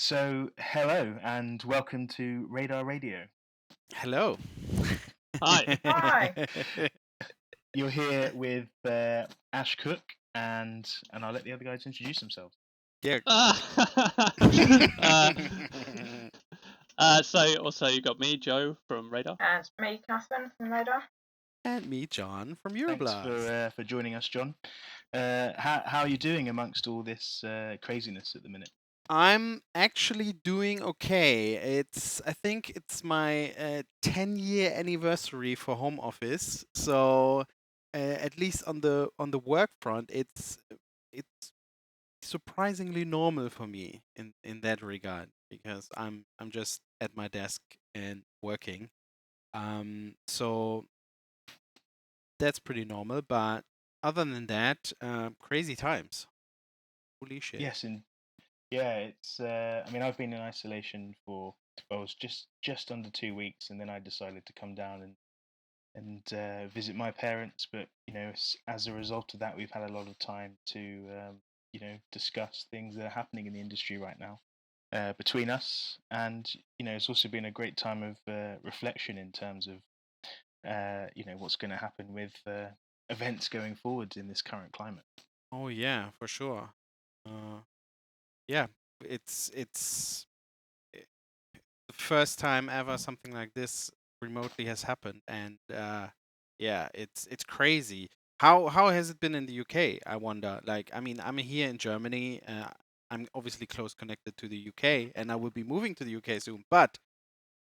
So, hello and welcome to Radar Radio. Hello. Hi. Hi. You're here with Ash Cook, and I'll let the other guys introduce themselves. Yeah. So also you got me, Joe from Radar. And me, Catherine from Radar. And me, John from Thanks Euroblast. for joining us, John. How are you doing amongst all this craziness at the minute? I'm actually doing okay. I think it's my 10-year anniversary for home office. So at least on the work front, it's surprisingly normal for me in that regard because I'm just at my desk and working. So that's pretty normal. But other than that, crazy times. Holy shit. Yes, and yeah, it's. I mean, I've been in isolation for well, it was just under 2 weeks, and then I decided to come down and visit my parents. But as a result of that, we've had a lot of time to discuss things that are happening in the industry right now between us, and it's also been a great time of reflection in terms of what's going to happen with events going forward in this current climate. Oh yeah, for sure. Uh, yeah, it's the first time ever something like this remotely has happened, and yeah, it's crazy. How has it been in the UK? I wonder. Like, I mean, I'm here in Germany. I'm obviously close connected to the UK, and I will be moving to the UK soon. But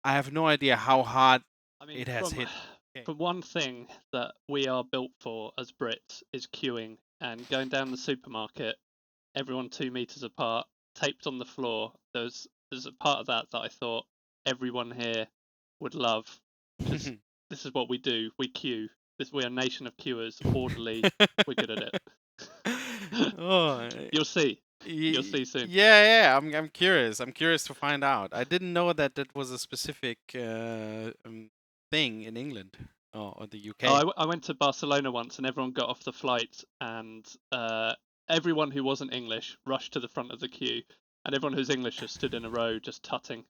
I have no idea how hard I mean, it has hit. from one thing that we are built for as Brits is queuing and going down the supermarket, everyone 2 meters apart, taped on the floor. There's a part of that I thought everyone here would love because this is what we do. We queue. We're a nation of queuers, orderly. We're good at it. Oh, You'll see. You'll see soon. Yeah. I'm curious. I'm curious to find out. I didn't know that was a specific thing in England or the UK. Oh, I went to Barcelona once, and everyone got off the flight, and everyone who wasn't English rushed to the front of the queue, and everyone who's English just stood in a row, just tutting.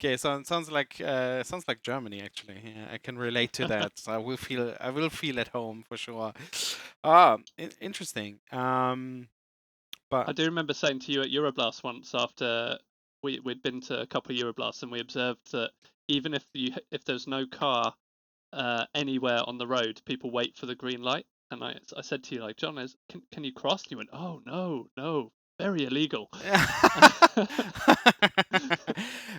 Okay, so it sounds like Germany actually. Yeah, I can relate to that. So I will feel at home for sure. Interesting. But I do remember saying to you at Euroblast once after we'd been to a couple of Euroblasts, and we observed that even if there's no car anywhere on the road, people wait for the green light. And I said to you, like, John, can you cross? And you went, oh no, very illegal.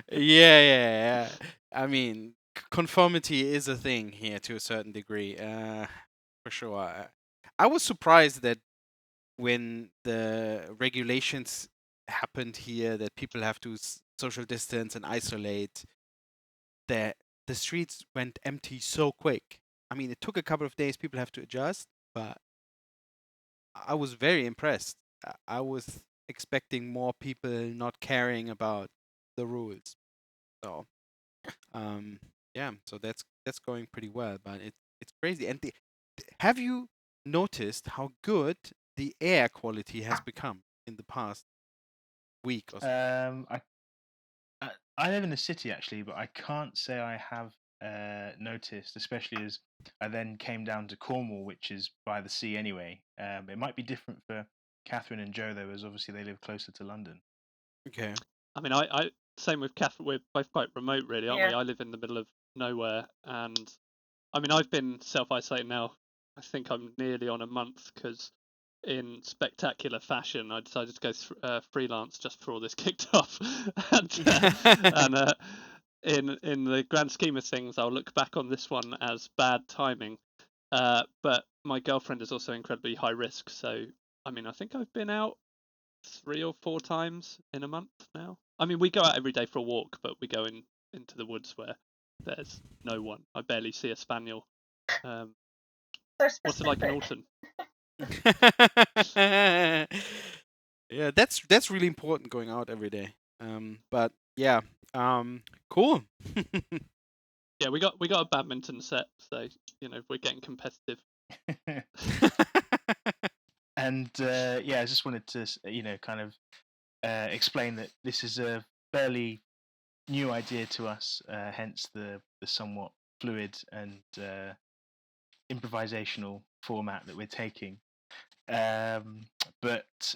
yeah. I mean, conformity is a thing here to a certain degree, for sure. I was surprised that when the regulations happened here, that people have to social distance and isolate, that the streets went empty so quick. I mean, it took a couple of days. People have to adjust, but I was very impressed. I was expecting more people not caring about the rules. So, yeah, so that's going pretty well, but it's crazy. And have you noticed how good the air quality has become in the past week or so? I live in the city actually, but I can't say I have noticed, especially as I then came down to Cornwall, which is by the sea anyway. It might be different for Catherine and Joe though, as obviously they live closer to London. Okay. I mean, I same with Catherine. We're both quite remote, really, aren't we? Yeah. I live in the middle of nowhere, and I mean, I've been self-isolating now. I think I'm nearly on a month because, in spectacular fashion, I decided to go freelance just before all this kicked off. and in the grand scheme of things, I'll look back on this one as bad timing. But my girlfriend is also incredibly high risk, so I mean, I think I've been out 3 or 4 times in a month now. I mean, we go out every day for a walk, but we go into the woods where there's no one. I barely see a spaniel. So What's it like in specific. autumn? Yeah, that's really important going out every day. But yeah, cool. Yeah, we got a badminton set, so we're getting competitive. And yeah, I just wanted to kind of explain that this is a fairly new idea to us, hence the somewhat fluid and improvisational format that we're taking. But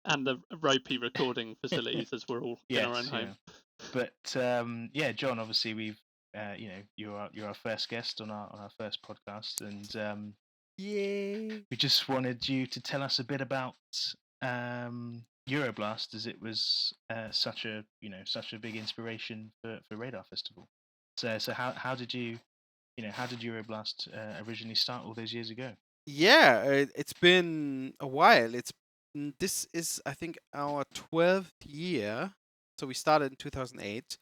And the ropey recording facilities as we're all in our own yes, home. But yeah, John, obviously we've you're our first guest on our first podcast, and Yay! we just wanted you to tell us a bit about Euroblast, as it was such a such a big inspiration for Radar Festival. So how did how did Euroblast originally start all those years ago? Yeah, it's been a while. This is, I think, our 12th year. So we started in 2008.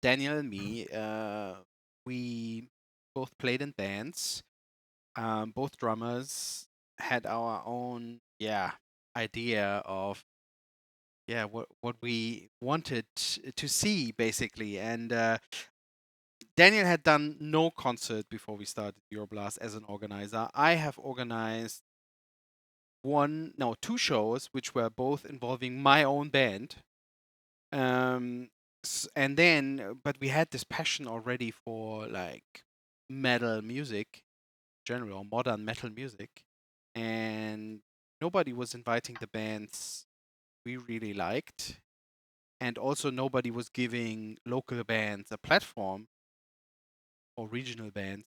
Daniel and me, we both played in bands. Both drummers had our own, idea of what we wanted to see, basically. And Daniel had done no concert before we started Euroblast as an organizer. I have organized two shows, which were both involving my own band. And then, but we had this passion already for like metal music, general modern metal music, and nobody was inviting the bands we really liked, and also nobody was giving local bands a platform or regional bands.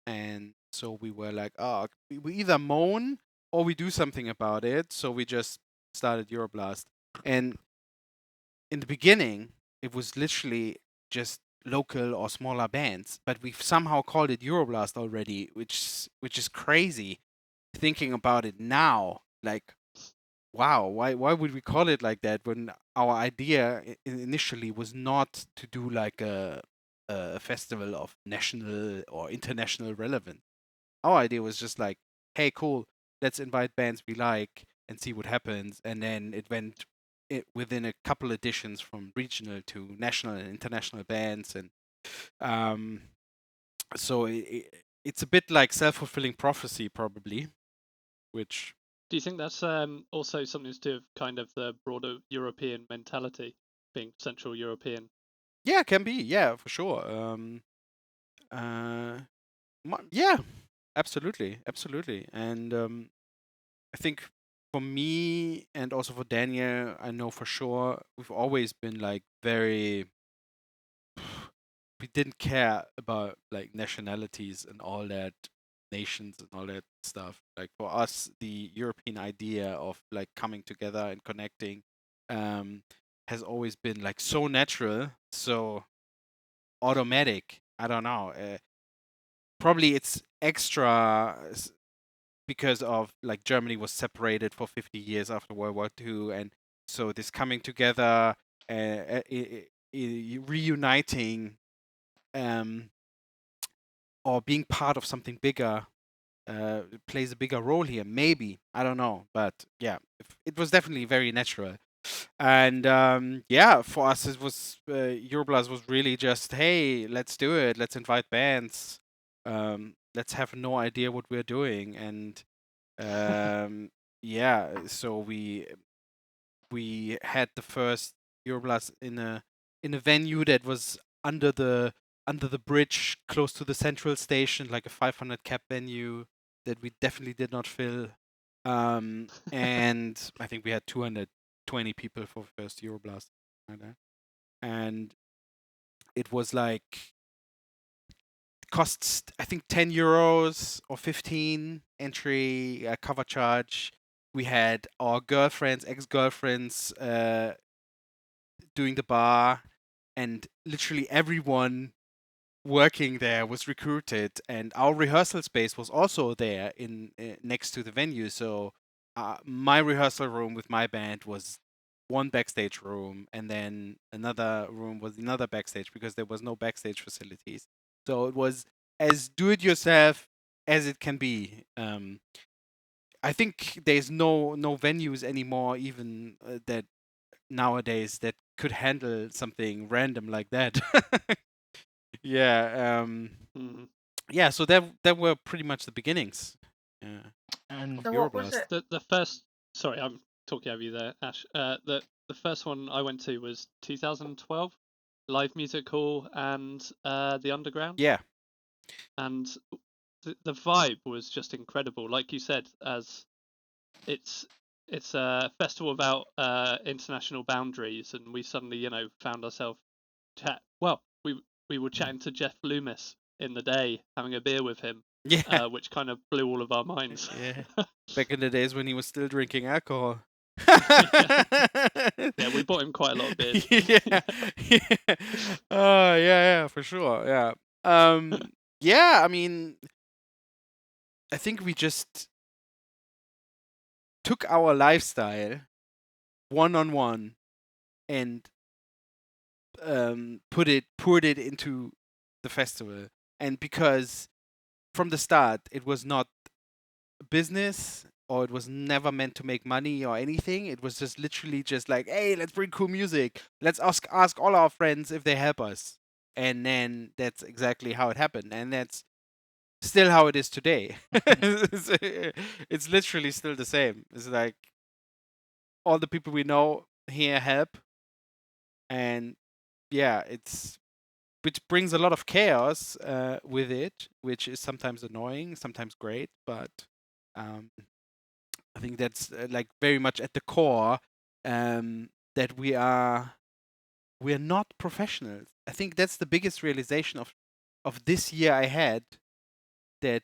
And so we were like, oh, we either moan or we do something about it. So we just started Euroblast. And in the beginning, it was literally just local or smaller bands, but we've somehow called it Euroblast already, which is crazy. Thinking about it now, like, wow, why would we call it like that when our idea initially was not to do like a festival of national or international relevance. Our idea was just like, hey, cool, let's invite bands we like and see what happens. And then it went within a couple editions from regional to national and international bands. And um, so it's a bit like self-fulfilling prophecy, probably, which. Do you think that's also something to do with kind of the broader European mentality, being Central European? Yeah, can be. Yeah, for sure. Yeah, absolutely, absolutely. And I think for me and also for Daniel, I know for sure we've always been like very. We didn't care about like nationalities and all that, nations and all that stuff. Like for us, the European idea of like coming together and connecting um, has always been like so natural, so automatic. I don't know. Probably it's extra because of like Germany was separated for 50 years after World War II, and so this coming together, reuniting, um, or being part of something bigger plays a bigger role here. Maybe, I don't know, but yeah, it was definitely very natural. And yeah, for us it was Euroblast was really just, hey, let's do it, let's invite bands, let's have no idea what we're doing. And yeah, so we had the first Euroblast in a venue that was under the bridge close to the central station, like a 500 cap venue that we definitely did not fill. And I think we had 220 people for first Euroblast, like that. And it was like costs, I think, 10 euros or 15 entry, cover charge. We had our girlfriends, ex-girlfriends, doing the bar, and literally everyone working there was recruited, and our rehearsal space was also there in next to the venue. So my rehearsal room with my band was one backstage room, and then another room was another backstage because there was no backstage facilities. So it was as do it yourself as it can be. I think there's no venues anymore even that nowadays that could handle something random like that. Yeah. Mm. Yeah. So that were pretty much the beginnings. Yeah. And Of So what was Euroblast. it? The first, sorry, I'm talking over you there, Ash. The first one I went to was 2012, Live Music Hall and the Underground. Yeah. And the vibe was just incredible. Like you said, as it's a festival about international boundaries, and we suddenly, found ourselves we were chatting to Jeff Loomis in the day, having a beer with him, Yeah. which kind of blew all of our minds. Yeah. Back in the days when he was still drinking alcohol. Yeah, we bought him quite a lot of beers. Yeah. Yeah, for sure. Yeah. Yeah, I mean, I think we just took our lifestyle one-on-one and poured it into the festival. And because from the start it was not business, or it was never meant to make money or anything. It was just literally just like, hey, let's bring cool music. Let's ask all our friends if they help us. And then that's exactly how it happened. And that's still how it is today. It's literally still the same. It's like all the people we know here help. And yeah, which brings a lot of chaos with it, which is sometimes annoying, sometimes great, but um, I think that's like very much at the core, that we're not professionals. I think that's the biggest realization of this year I had, that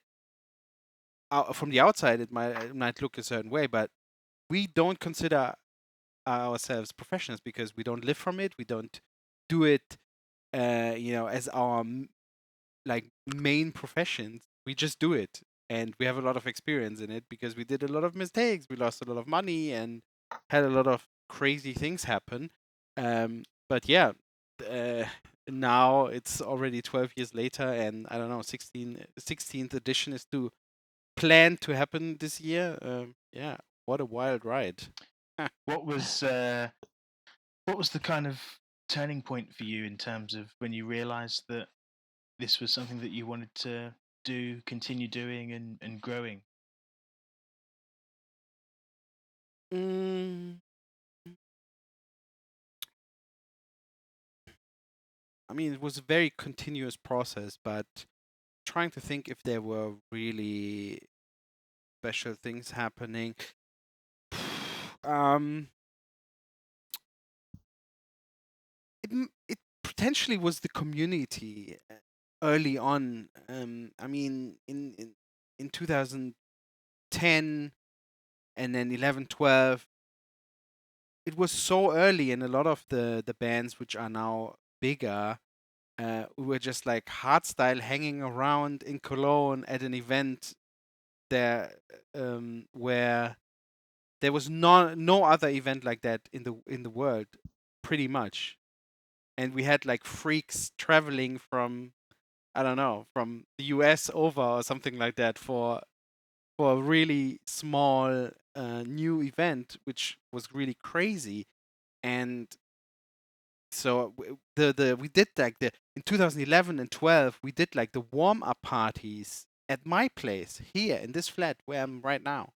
from the outside it might look a certain way, but we don't consider ourselves professionals because we don't live from it. We don't do it, as our like main professions. We just do it, and we have a lot of experience in it because we did a lot of mistakes. We lost a lot of money and had a lot of crazy things happen. But yeah, uh, now it's already 12 years later, and I don't know, 16th edition is to plan to happen this year. Yeah, what a wild ride. What was the kind of turning point for you in terms of when you realised that this was something that you wanted to do, continue doing, and growing? Mm, I mean, it was a very continuous process, but trying to think if there were really special things happening. um, it potentially was the community early on. I mean, in 2010 and then 11, 12, it was so early, and a lot of the bands which are now bigger, we were just like hardstyle hanging around in Cologne at an event there, where there was no other event like that in the world, pretty much. And we had like freaks traveling from, I don't know, from the US over or something like that for a really small new event, which was really crazy. And so the we did like the in 2011 and 12 we did like the warm up parties at my place here in this flat where I'm right now.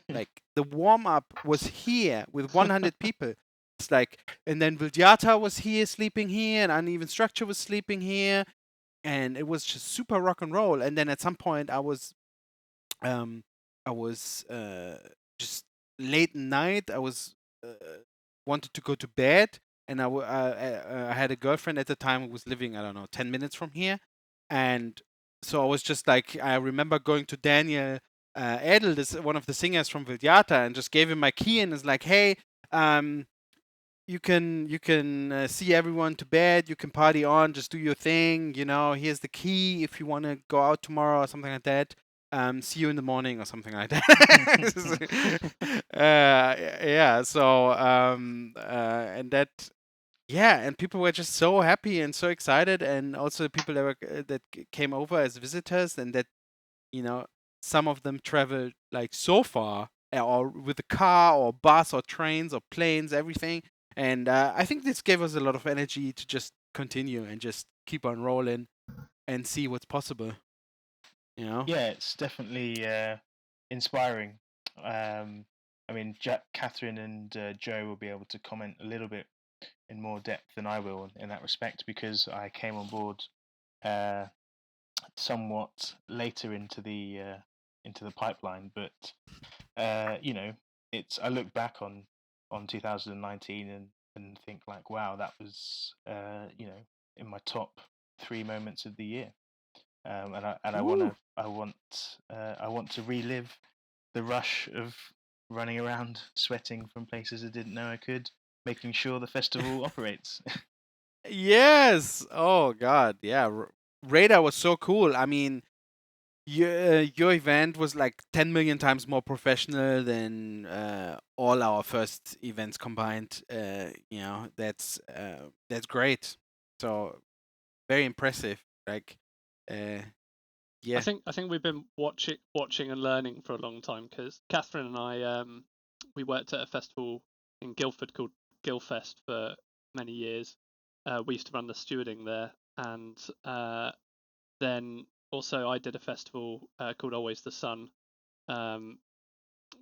Like the warm up was here with 100 people. It's like, and then Vidyata was here sleeping here, and Uneven Structure was sleeping here, and it was just super rock and roll. And then at some point, um, I was just late at night. I was wanted to go to bed, and I had a girlfriend at the time who was living, I don't know, 10 minutes from here, and so I was just like, I remember going to Daniel Edel, this one of the singers from Vidyata, and just gave him my key and is like, hey, you can see everyone to bed, you can party on, just do your thing, here's the key if you want to go out tomorrow or something like that. See you in the morning or something like that. Yeah, so and that, yeah, and people were just so happy and so excited, and also people that came over as visitors, and that, you know, some of them traveled like so far, or with a car or bus or trains or planes, everything. And I think this gave us a lot of energy to just continue and just keep on rolling and see what's possible. Yeah, it's definitely inspiring. I mean, Catherine and Joe will be able to comment a little bit in more depth than I will in that respect, because I came on board somewhat later into the pipeline. But it's I look back on 2019 and think like, wow, that was in my top 3 moments of the year. And I want to relive the rush of running around sweating from places I didn't know I could, making sure the festival operates. Yes. Oh God. Yeah. Radar was so cool. I mean, your event was like 10 million times more professional than all our first events combined. That's great. So very impressive. Like, I yeah. think we've been watching and learning for a long time, because Catherine and I we worked at a festival in Guildford called Guildfest for many years. We used to run the stewarding there, and then also I did a festival called Always the Sun,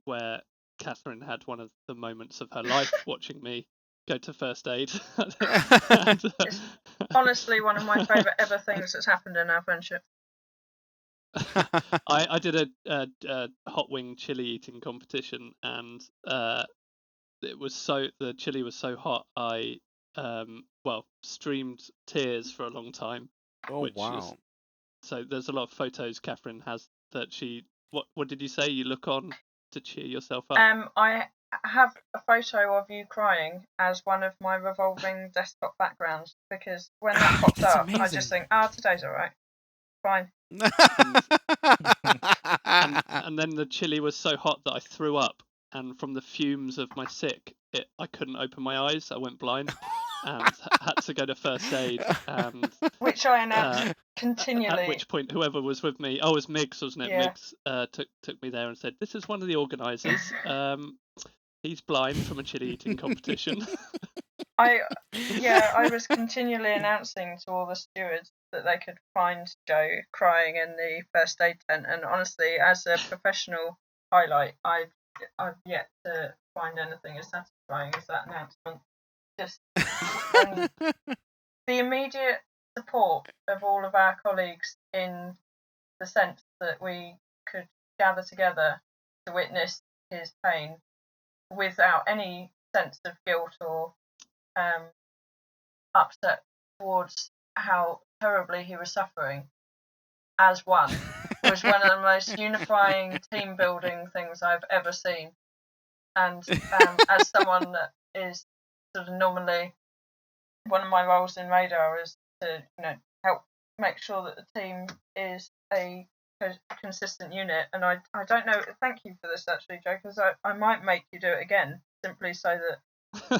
where Catherine had one of the moments of her life watching me go to first aid. And, It's honestly one of my favourite ever things that's happened in our friendship. I did a hot wing chili eating competition, and the chili was so hot I streamed tears for a long time, Oh which is wow. so there's a lot of photos Catherine has that she what did you say, you look on to cheer yourself up? I have a photo of you crying as one of my revolving desktop backgrounds, because when that popped That's up, I amazing. just think, today's all right, fine. And then the chili was so hot that I threw up, and from the fumes of my sick, I couldn't open my eyes. I went blind and had to go to first aid. And Which I announced continually. at which point, whoever was with me, it was Miggs, wasn't it? Yeah. Miggs took me there and said, "This is one of the organisers. He's blind from a chili eating competition." I was continually announcing to all the stewards that they could find Joe crying in the first aid tent, and honestly, as a professional highlight, I've yet to find anything as satisfying as that announcement. Just the immediate support of all of our colleagues, in the sense that we could gather together to witness his pain without any sense of guilt or upset towards how terribly he was suffering, as one, was one of the most unifying team building things I've ever seen. And as someone that is sort of normally, one of my roles in Radar is to help make sure that the team is a consistent unit. And I don't know, thank you for this actually, Joe, because I might make you do it again, simply so that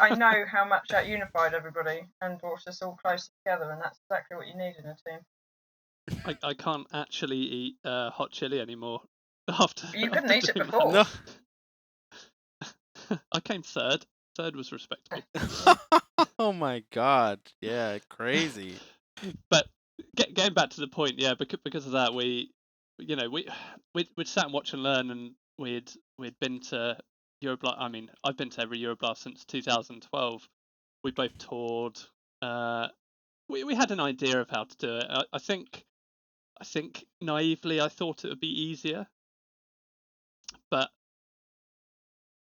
I know how much that unified everybody and brought us all closer together, and that's exactly what you need in a team. I can't actually eat hot chili anymore after. You couldn't after eat it doing before. that. No. I came third. Third was respectable. Oh my God. Yeah, crazy. But getting back to the point, yeah, because of that, we'd sat and watch and learn, and we'd been to Euroblast. I mean, I've been to every Euroblast since 2012. We both toured. We had an idea of how to do it. I think naively I thought it would be easier, but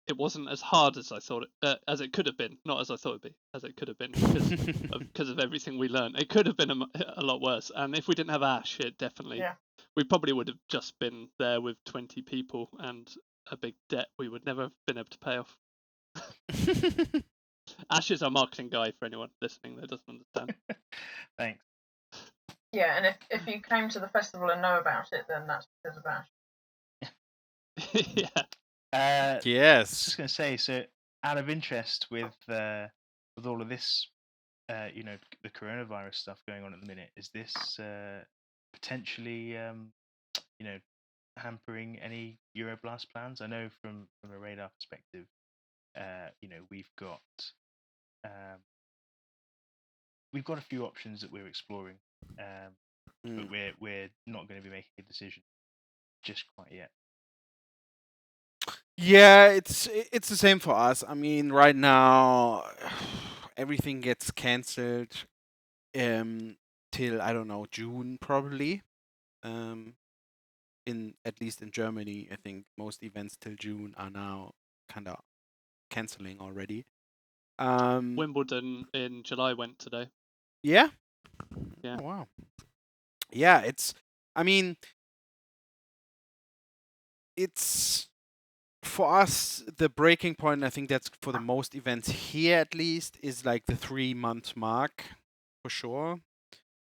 it wasn't as hard as I thought as it could have been. Not as I thought it'd be, as it could have been, because of everything we learned. It could have been a lot worse. And if we didn't have Ash, we probably would have just been there with 20 people and a big debt we would never have been able to pay off. Ash is our marketing guy, for anyone listening that doesn't understand. Thanks. Yeah, and if you came to the festival and know about it, then that's because of Ash. Yeah. I was Yes. just going to say, so out of interest, with all of this, the coronavirus stuff going on at the minute, is this potentially, hampering any Euroblast plans? I know from a Radar perspective, we've got a few options that we're exploring, but we're not going to be making a decision just quite yet. Yeah, it's the same for us. I mean, right now everything gets cancelled um till I don't know June probably. Um, in at least in Germany, I think most events till June are now kind of canceling already. Wimbledon in July went today. Yeah. Yeah. Oh, wow. Yeah, it's. I mean, it's for us the breaking point. I think that's for the most events here, at least, is like the 3 month mark, for sure.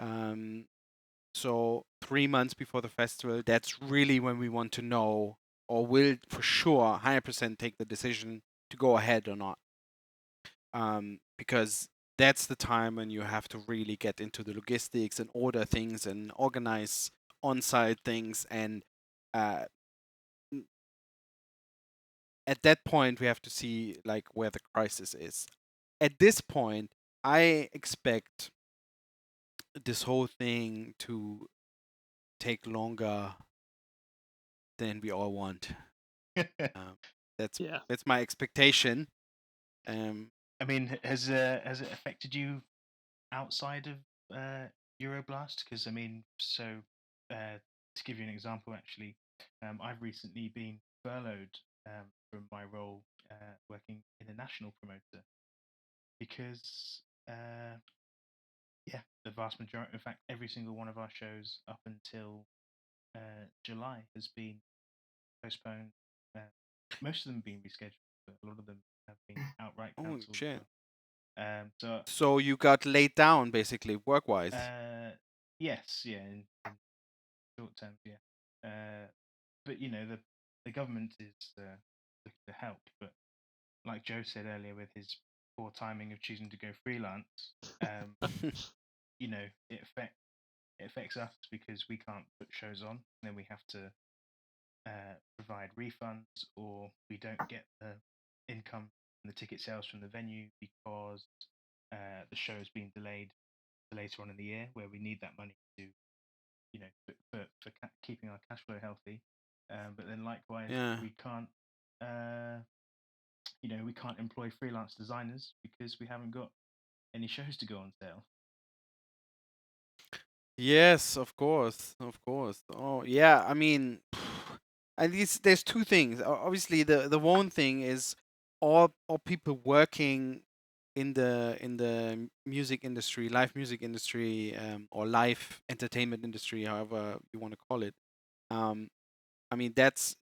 Um, so 3 months before the festival, that's really when we want to know, or will for sure 100% take the decision to go ahead or not. Because that's the time when you have to really get into the logistics and order things and organize on-site things. And uh, n- at that point, we have to see like where the crisis is. At this point, I expect this whole thing to take longer than we all want. Um, that's Yeah. that's my expectation. Um, I mean, has it affected you outside of Euroblast? Because I mean, so to give you an example, actually, I've recently been furloughed from my role working in a national promoter because yeah, the vast majority, in fact, every single one of our shows up until July has been postponed. Uh, most of them have been rescheduled, but a lot of them have been outright oh cancelled as shit! well. So So you got laid down basically work-wise. yes, yeah, in short terms, yeah. But you know, the government is looking to help. But like Joe said earlier, with his poor timing of choosing to go freelance, um, you know, it affects us because we can't put shows on. And then we have to provide refunds, or we don't get the income and the ticket sales from the venue because the show has been delayed to later on in the year, where we need that money to, you know, for keeping our cash flow healthy. But then likewise, Yeah. we can't, you know, we can't employ freelance designers because we haven't got any shows to go on sale. Yes, of course, of course. Oh, yeah. I mean, at least there's two things. Obviously, the one thing is all people working in the music industry, live music industry, or live entertainment industry, however you want to call it. Um, I mean, that's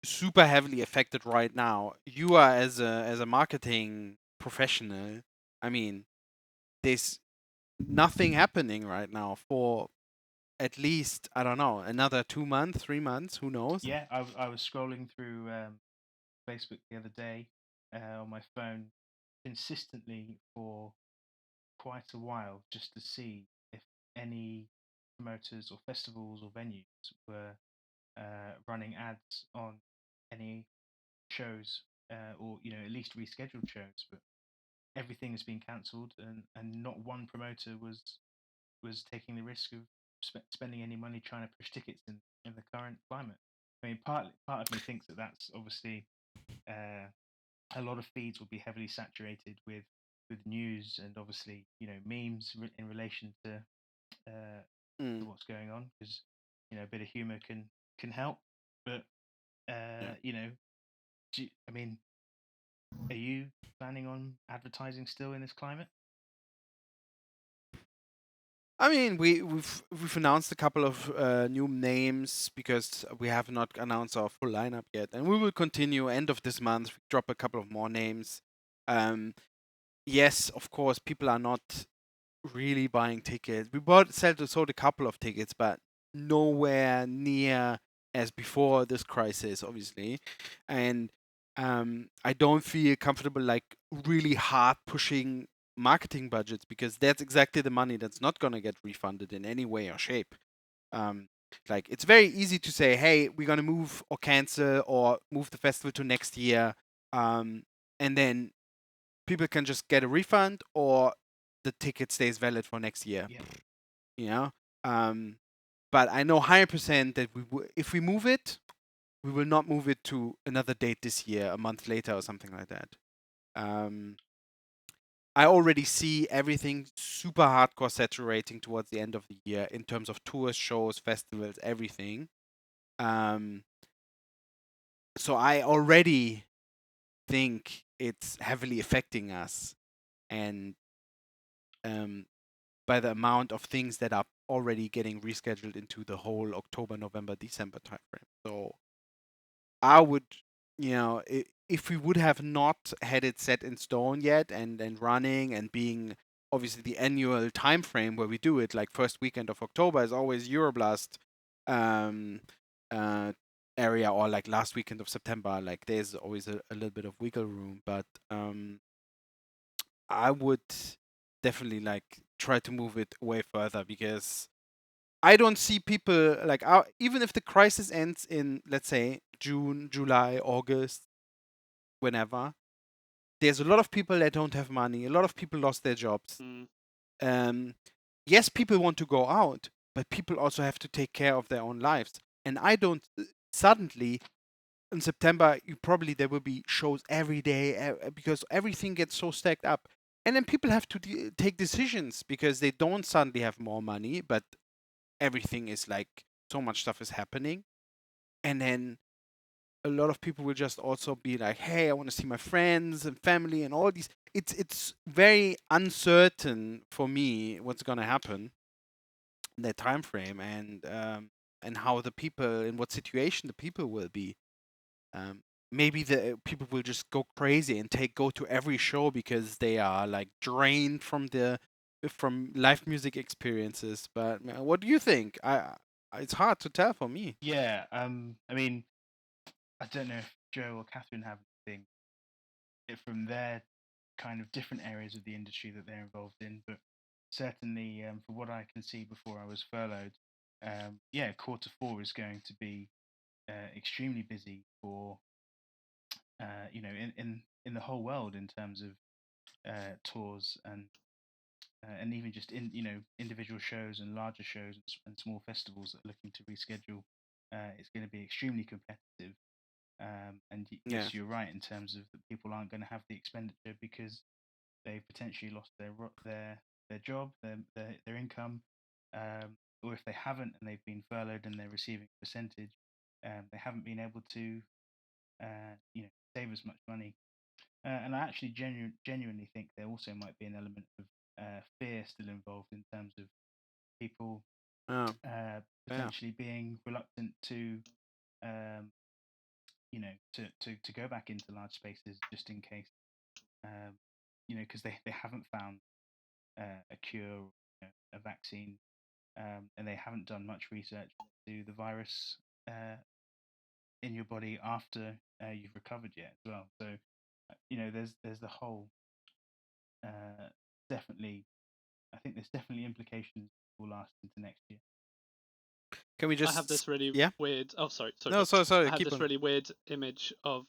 super heavily affected right now. You are as a marketing professional. I mean, there's nothing happening right now for at least I don't know another 2 months, 3 months. Who knows? Yeah, I was scrolling through Facebook the other day on my phone consistently for quite a while just to see if any promoters or festivals or venues were running ads on any shows or you know at least rescheduled shows. But everything has been cancelled, and not one promoter was taking the risk of spending any money trying to push tickets in the current climate. I mean, part of me thinks that that's obviously uh, a lot of feeds will be heavily saturated with news and obviously you know memes in relation to Mm, what's going on, because you know a bit of humor can help. But yeah. you know, I mean, are you planning on advertising still in this climate? I mean, we've announced a couple of new names because we have not announced our full lineup yet, and we will continue. End of this month, drop a couple of more names. Um, yes, of course, people are not really buying tickets. We sold a couple of tickets, but nowhere near as before this crisis, obviously. And I don't feel comfortable like really hard pushing marketing budgets because that's exactly the money that's not gonna get refunded in any way or shape. Um, like it's very easy to say, hey, we're gonna move or cancel or move the festival to next year, and then people can just get a refund or the ticket stays valid for next year. Yeah, You know, um, but I know 100% that if we move it, we will not move it to another date this year, a month later or something like that. I already see everything super hardcore saturating towards the end of the year in terms of tours, shows, festivals, everything. So I already think it's heavily affecting us, and by the amount of things that are already getting rescheduled into the whole October, November, December timeframe. So I would, if we would have not had it set in stone yet and running and being obviously the annual time frame where we do it, like first weekend of October is always Euroblast um, uh, area, or like last weekend of September. Like there's always a little bit of wiggle room, but I would definitely like try to move it way further, because I don't see people like even if the crisis ends in, let's say, June, July, August, whenever. There's a lot of people that don't have money. A lot of people lost their jobs. Mm. Yes, people want to go out, but people also have to take care of their own lives. And I don't suddenly in September. There will be shows every day because everything gets so stacked up. And then people have to take decisions because they don't suddenly have more money, but everything is like so much stuff is happening. And then a lot of people will just also be like, hey, I want to see my friends and family and all these. It's very uncertain for me what's gonna happen in that time frame, and how the people, in what situation the people will be. Maybe the people will just go crazy and go to every show because they are like drained from live music experiences. But what do you think? It's hard to tell for me. Yeah, I mean, I don't know if Joe or Catherine have anything from their kind of different areas of the industry that they're involved in, but certainly for what I can see before I was furloughed, yeah, quarter 4 is going to be extremely busy for in the whole world in terms of tours and even just individual shows and larger shows and small festivals that are looking to reschedule. It's going to be extremely competitive. Yeah. Yes, you're right in terms of that people aren't going to have the expenditure because they potentially lost their job, their income, or if they haven't and they've been furloughed and they're receiving a percentage, they haven't been able to save as much money. And I actually genuinely think there also might be an element of fear still involved in terms of people Oh, yeah. potentially being reluctant to um, to go back into large spaces just in case, because they haven't found a cure or a vaccine, and they haven't done much research into the virus in your body after you've recovered yet as well. So, there's the whole definitely. I think there's definitely implications that will last into next year. Can we I have just this really yeah? weird. Oh, sorry. No, John. sorry. I have Keep this on. really weird image of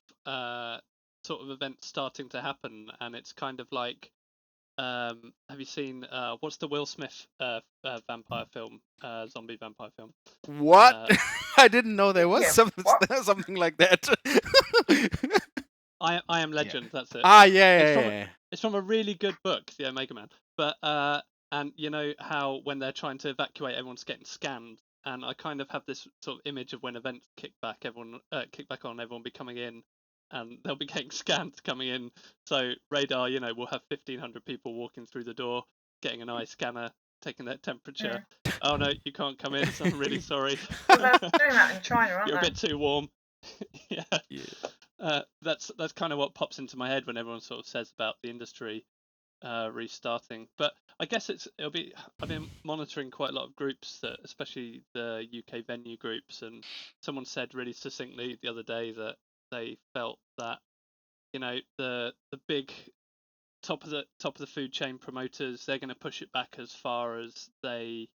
sort of events starting to happen, and it's kind of like, have you seen what's the Will Smith vampire film, zombie vampire film? What? Uh, I didn't know there was Yeah, what? something like that. I Am Yeah. Legend. That's it. Yeah, It's yeah, from yeah. it's from a really good book, The Omega Man. But and you know how when they're trying to evacuate, everyone's getting scanned, and I kind of have this sort of image of when events kick back, kick back on, everyone be coming in, and they'll be getting scanned coming in. So radar, we'll have 1,500 people walking through the door, getting an eye scanner, taking their temperature. Oh no, you can't come in. So I'm really sorry. Well, they're doing that in China, aren't You're a they? bit too warm. Yeah. Yeah. That's kind of what pops into my head when everyone sort of says about the industry restarting. But I guess it'll be. I've been monitoring quite a lot of groups, especially the UK venue groups, and someone said really succinctly the other day that they felt that the big top of the food chain promoters, they're going to push it back as far as they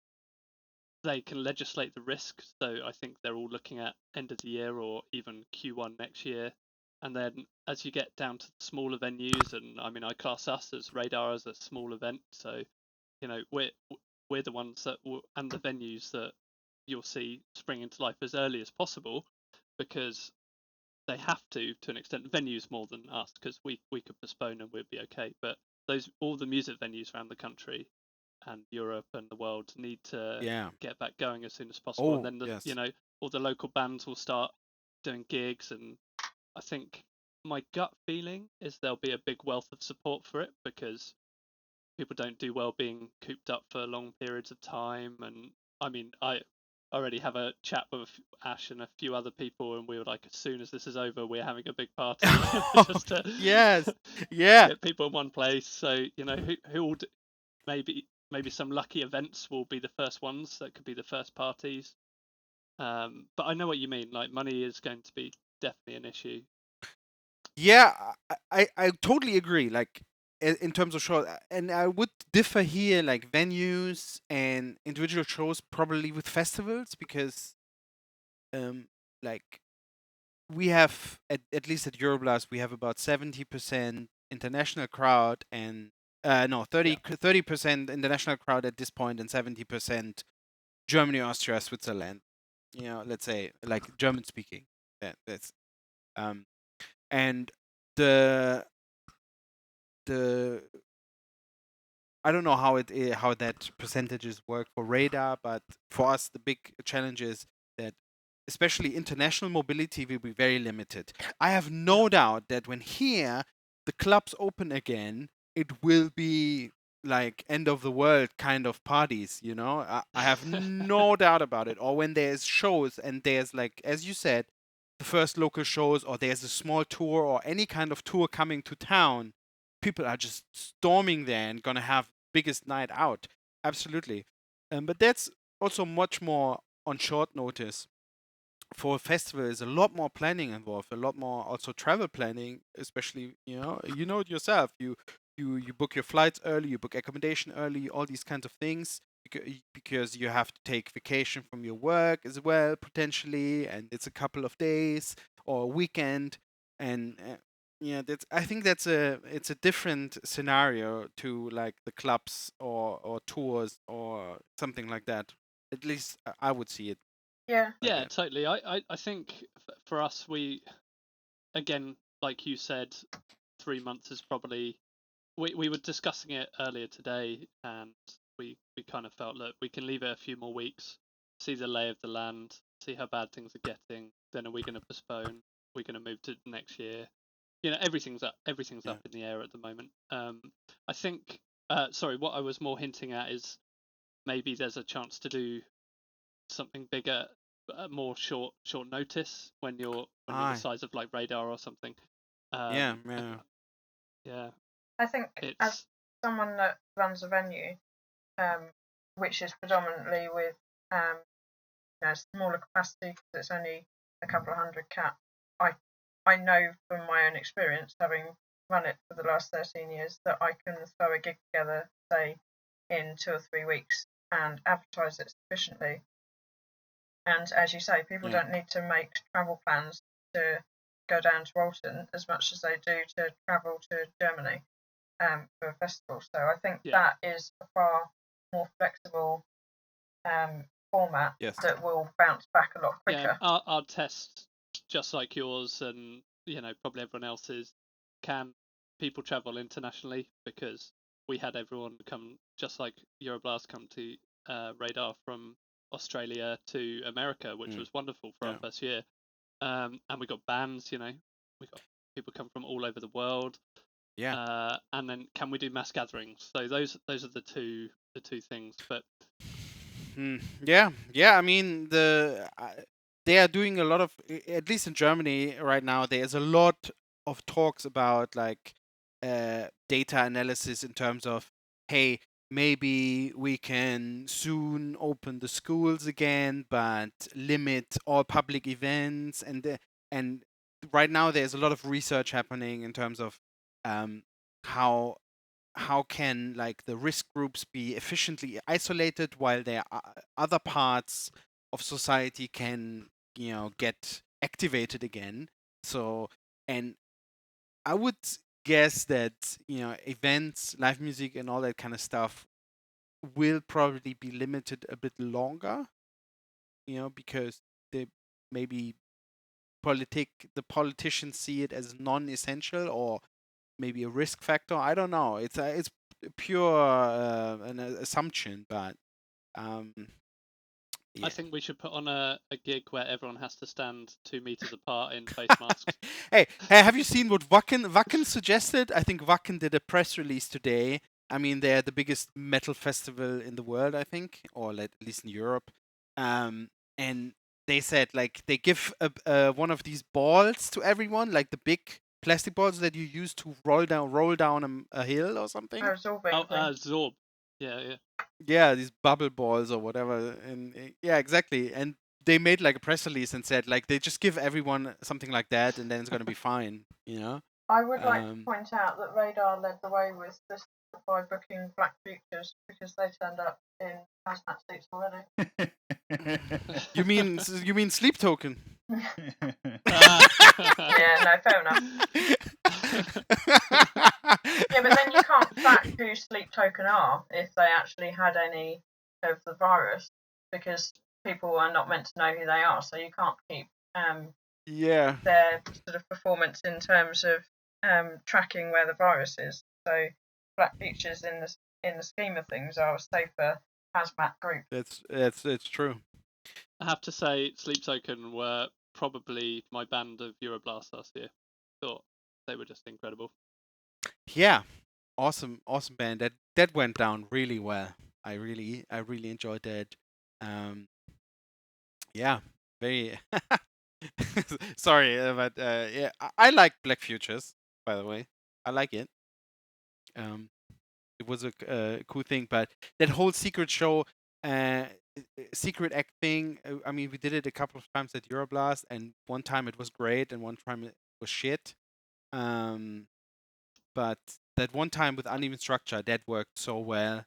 can legislate the risk. So I think they're all looking at end of the year or even Q1 next year. And then as you get down to the smaller venues, and I mean, I class us as Radar as a small event. So, we're the ones and the venues that you'll see spring into life as early as possible. because they have to an extent. Venues more than us, because we could postpone and we'd be okay. But all the music venues around the country and Europe and the world need to get back going as soon as possible. Oh, And then yes. all the local bands will start doing gigs, and I think my gut feeling is there'll be a big wealth of support for it, because people don't do well being cooped up for long periods of time. And I mean, I already have a chat with Ash and a few other people, and we were like, as soon as this is over, we're having a big party just to Yes. Yeah. get people in one place. So who will maybe some lucky events will be the first ones that could be the first parties. But I know what you mean. Like, money is going to be definitely an issue. Yeah, I totally agree. Like in terms of shows, and I would differ here, like venues and individual shows, probably with festivals, because like we have at least at Euroblast we have about 70% international crowd and no 30% international crowd at this point and 70% Germany, Austria, Switzerland. Let's say like German speaking. That's um and the the I don't know how that percentages work for radar, but for us the big challenge is that especially international mobility will be very limited. I have no doubt that when here the clubs open again, it will be like end of the world kind of parties, I have no doubt about it. Or when there's shows and there's, like as you said, the first local shows, or there's a small tour or any kind of tour coming to town, people are just storming there and gonna have biggest night out. Absolutely. But that's also much more on short notice. For a festival, is a lot more planning involved, a lot more also travel planning, especially it yourself. You book your flights early, you book accommodation early, all these kinds of things, because you have to take vacation from your work as well potentially, and it's a couple of days or a weekend. And yeah, I think it's a different scenario to like the clubs or tours or something like that. At least I would see it Yeah. like Yeah, that. totally. I think for us, we, again, like you said, 3 months is probably. We were discussing it earlier today, and we kind of felt, look, we can leave it a few more weeks, see the lay of the land, see how bad things are getting. Then are we going to postpone? We're going to move to next year. Everything's up. Everything's Yeah. up in the air at the moment. I think. Sorry, what I was more hinting at is maybe there's a chance to do something bigger, more short notice, when you're the Aye. size of like Radar or something. Yeah, yeah. Yeah, I think as it's someone that runs a venue, which is predominantly with smaller capacity, because it's only a couple of hundred cap, I know from my own experience, having run it for the last 13 years, that I can throw a gig together, say, in 2 or 3 weeks and advertise it sufficiently. And as you say, people Yeah. don't need to make travel plans to go down to Walton as much as they do to travel to Germany for a festival. So I think that is a far more flexible format Yes. that will bounce back a lot quicker. Yeah, our test, just like yours and probably everyone else's, can people travel internationally? Because we had everyone come, just like Euroblast, come to Radar from Australia to America, which was wonderful for our first year. And we got bands, we got people come from all over the world. Yeah. And then can we do mass gatherings? So those are the two things. But Yeah, yeah. I mean, they are doing a lot of, at least in Germany right now. There's a lot of talks about like data analysis in terms of, hey, maybe we can soon open the schools again, but limit all public events. And right now there's a lot of research happening in terms of um, how can like the risk groups be efficiently isolated while there are other parts of society can get activated again. So, and I would guess that events, live music and all that kind of stuff will probably be limited a bit longer, because they maybe the politicians see it as non-essential or maybe a risk factor. I don't know. It's pure an assumption, but um, I yeah. think we should put on a gig where everyone has to stand 2 meters apart in face masks. Hey, have you seen what Wacken suggested? I think Wacken did a press release today. I mean, they're the biggest metal festival in the world, I think, or at least in Europe. And they said like they give one of these balls to everyone, like the big plastic balls that you use to roll down a hill or something. Absorbing Oh, thing. Zorb. Yeah. Yeah, these bubble balls or whatever, and yeah, exactly. And they made like a press release and said like they just give everyone something like that, and then it's gonna be fine, you know. I would like to point out that Radar led the way with this by booking Black Futures because they turned up in hazmat suits already. You mean Sleep Token? Yeah, no, fair enough. Yeah, but then you can't track who Sleep Token are if they actually had any of the virus because people are not meant to know who they are, so you can't keep Yeah. their sort of performance in terms of tracking where the virus is. So Black Futures in the scheme of things are a safer hazmat group. That's true. I have to say, Sleep Token were probably my band of Euroblast last year. Thought they were just incredible. Yeah, awesome band. That went down really well. I really enjoyed that. Yeah, very. Sorry, but yeah, I like Black Futures. By the way, I like it. It was a cool thing, but that whole secret show, secret act thing. I mean, we did it a couple of times at Euroblast, and one time it was great, and one time it was shit. But that one time with Uneven Structure, that worked so well.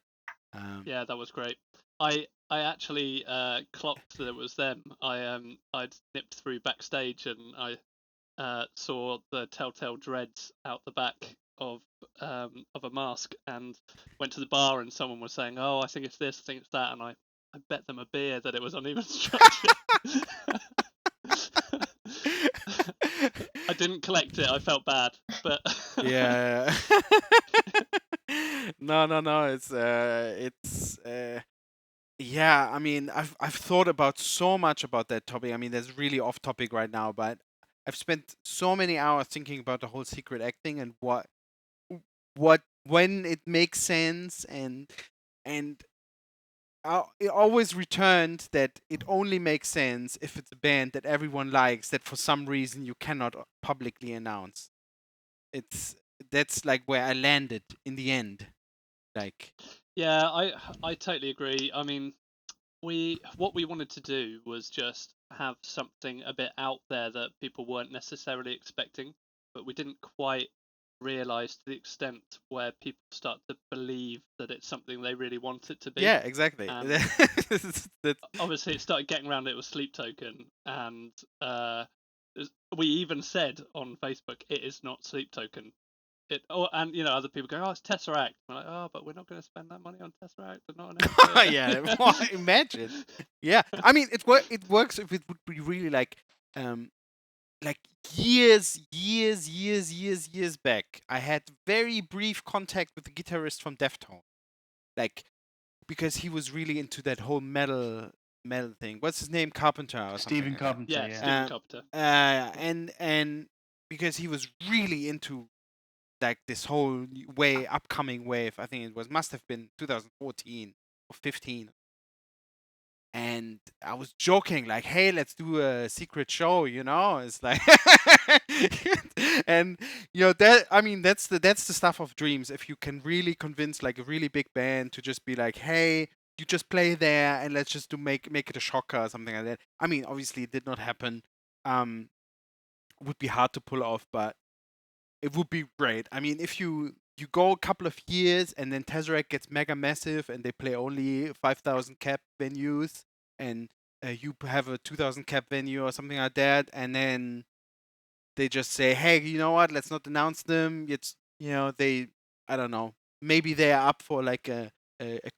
Yeah, that was great. I actually clocked that it was them. I'd nipped through backstage and I saw the telltale dreads out the back of a mask and went to the bar and someone was saying, "Oh, I think it's this, I think it's that," and I bet them a beer that it was Uneven Structure. I didn't collect it. I felt bad, but yeah. No. Yeah. I mean, I've thought about so much about that topic. I mean, that's really off topic right now, but I've spent so many hours thinking about the whole secret acting and when it makes sense and it always returned that it only makes sense if it's a band that everyone likes that for some reason you cannot publicly announce. It's That's like where I landed in the end. Like, yeah, I totally agree. I mean, what we wanted to do was just have something a bit out there that people weren't necessarily expecting, but we didn't quite realize to the extent where people start to believe that it's something they really want it to be. yeah, exactly. And That- obviously, it started getting around. It was Sleep Token, and we even said on Facebook, "It is not Sleep Token." And other people go, "Oh, it's Tesseract." We're like, "Oh, but we're not going to spend that money on Tesseract. We're not an yeah, well, imagine. Yeah, I mean, it works if it would be really like years back. I had very brief contact with the guitarist from Deftones, like because he was really into that whole metal thing. What's his name? Carpenter or something. Stephen like that. Carpenter. Yeah, Yeah. Stephen Carpenter. And because he was really into like this whole upcoming wave. I think it must have been 2014 or 15. And I was joking like, "Hey, let's do a secret show," you know? It's like and that I mean that's the stuff of dreams. If you can really convince like a really big band to just be like, "Hey, you just play there and let's just make it a shocker," or something like that. I mean, obviously it did not happen. Would be hard to pull off, but it would be great. I mean, if you go a couple of years and then Tesseract gets mega massive and they play only 5,000 cap venues and you have a 2,000 cap venue or something like that, and then they just say, "Hey, you know what? Let's not announce them." It's they I don't know. Maybe they are up for like a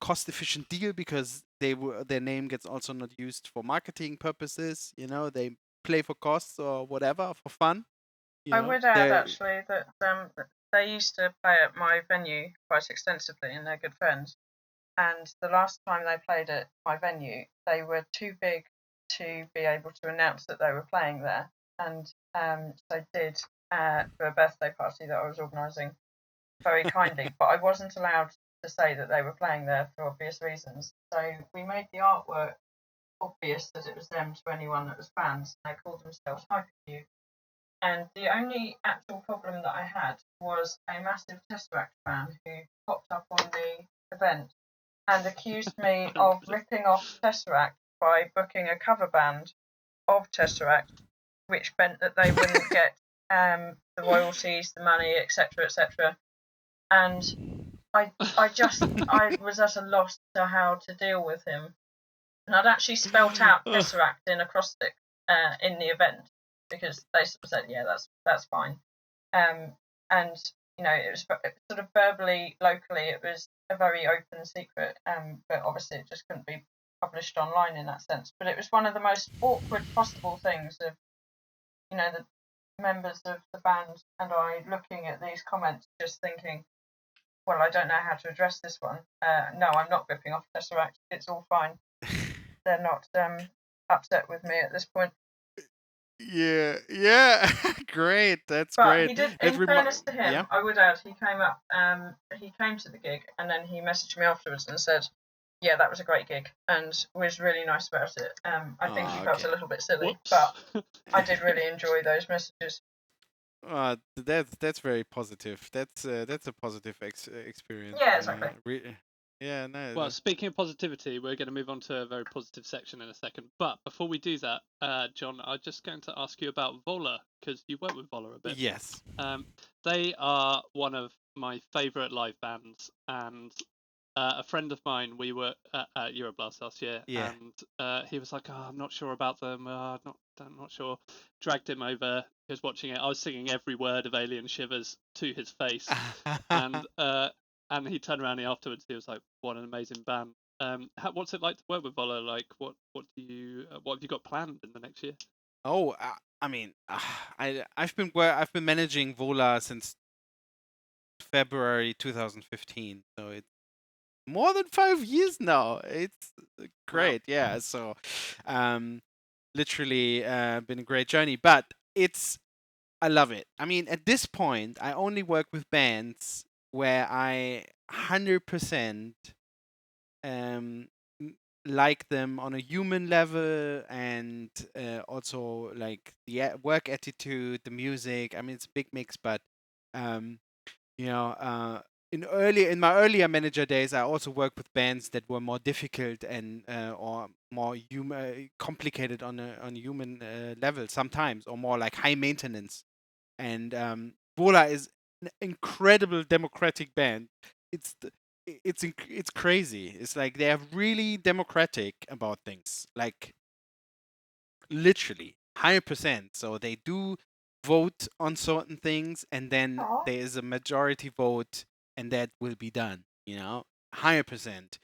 cost efficient deal because their name gets also not used for marketing purposes. They play for costs or whatever for fun. I would add actually that they used to play at my venue quite extensively, and they're good friends. And the last time they played at my venue, they were too big to be able to announce that they were playing there, and so did for a birthday party that I was organising very kindly. But I wasn't allowed to say that they were playing there for obvious reasons. So we made the artwork obvious that it was them to anyone that was fans. They called themselves Hyperview. And the only actual problem that I had was a massive Tesseract fan who popped up on the event and accused me of ripping off Tesseract by booking a cover band of Tesseract, which meant that they wouldn't get the royalties, the money, etc., etc. And I was at a loss to how to deal with him. And I'd actually spelt out Tesseract in acrostic in the event because they said, yeah, that's fine. And it was sort of verbally, locally, it was a very open secret. But obviously, it just couldn't be published online in that sense. But it was one of the most awkward possible things of, the members of the band and I looking at these comments, just thinking, well, I don't know how to address this one. No, I'm not ripping off Tesseract. It's all fine. They're not upset with me at this point. Yeah, great. That's But great. he did. In fairness to him, I would add, he came up. He came to the gig and then he messaged me afterwards and said, "Yeah, that was a great gig," and was really nice about it. I think he felt a little bit silly, but I did really enjoy those messages. That's very positive. That's a positive experience. Yeah, exactly. Yeah, no. Well, speaking of positivity, we're going to move on to a very positive section in a second. But before we do that, John, I'm just going to ask you about Vola, because you work with Vola a bit. Yes. They are one of my favourite live bands, and a friend of mine, we were at Euroblast last year, and he was like, "Oh, I'm not sure about them. I'm not sure." Dragged him over. He was watching it. I was singing every word of Alien Shivers to his face, and he turned around afterwards. He was like, "What an amazing band." What's it like to work with Vola? Like, what have you got planned in the next year? Oh, I mean, I've been managing Vola since February 2015, so it's more than 5 years now. It's great. Wow. Yeah. So, literally, been a great journey, but I love it. I mean, at this point, I only work with bands where I 100% like them on a human level, and also like the work attitude, the music. I mean, it's a big mix, but you know, in my earlier manager days, I also worked with bands that were more difficult and or more complicated on a human level sometimes, or more like high maintenance. And Vola is an incredible democratic band. It's crazy. It's like they are really democratic about things, like literally 100%. So they do vote on certain things, and then there is a majority vote, and that will be done. 100%.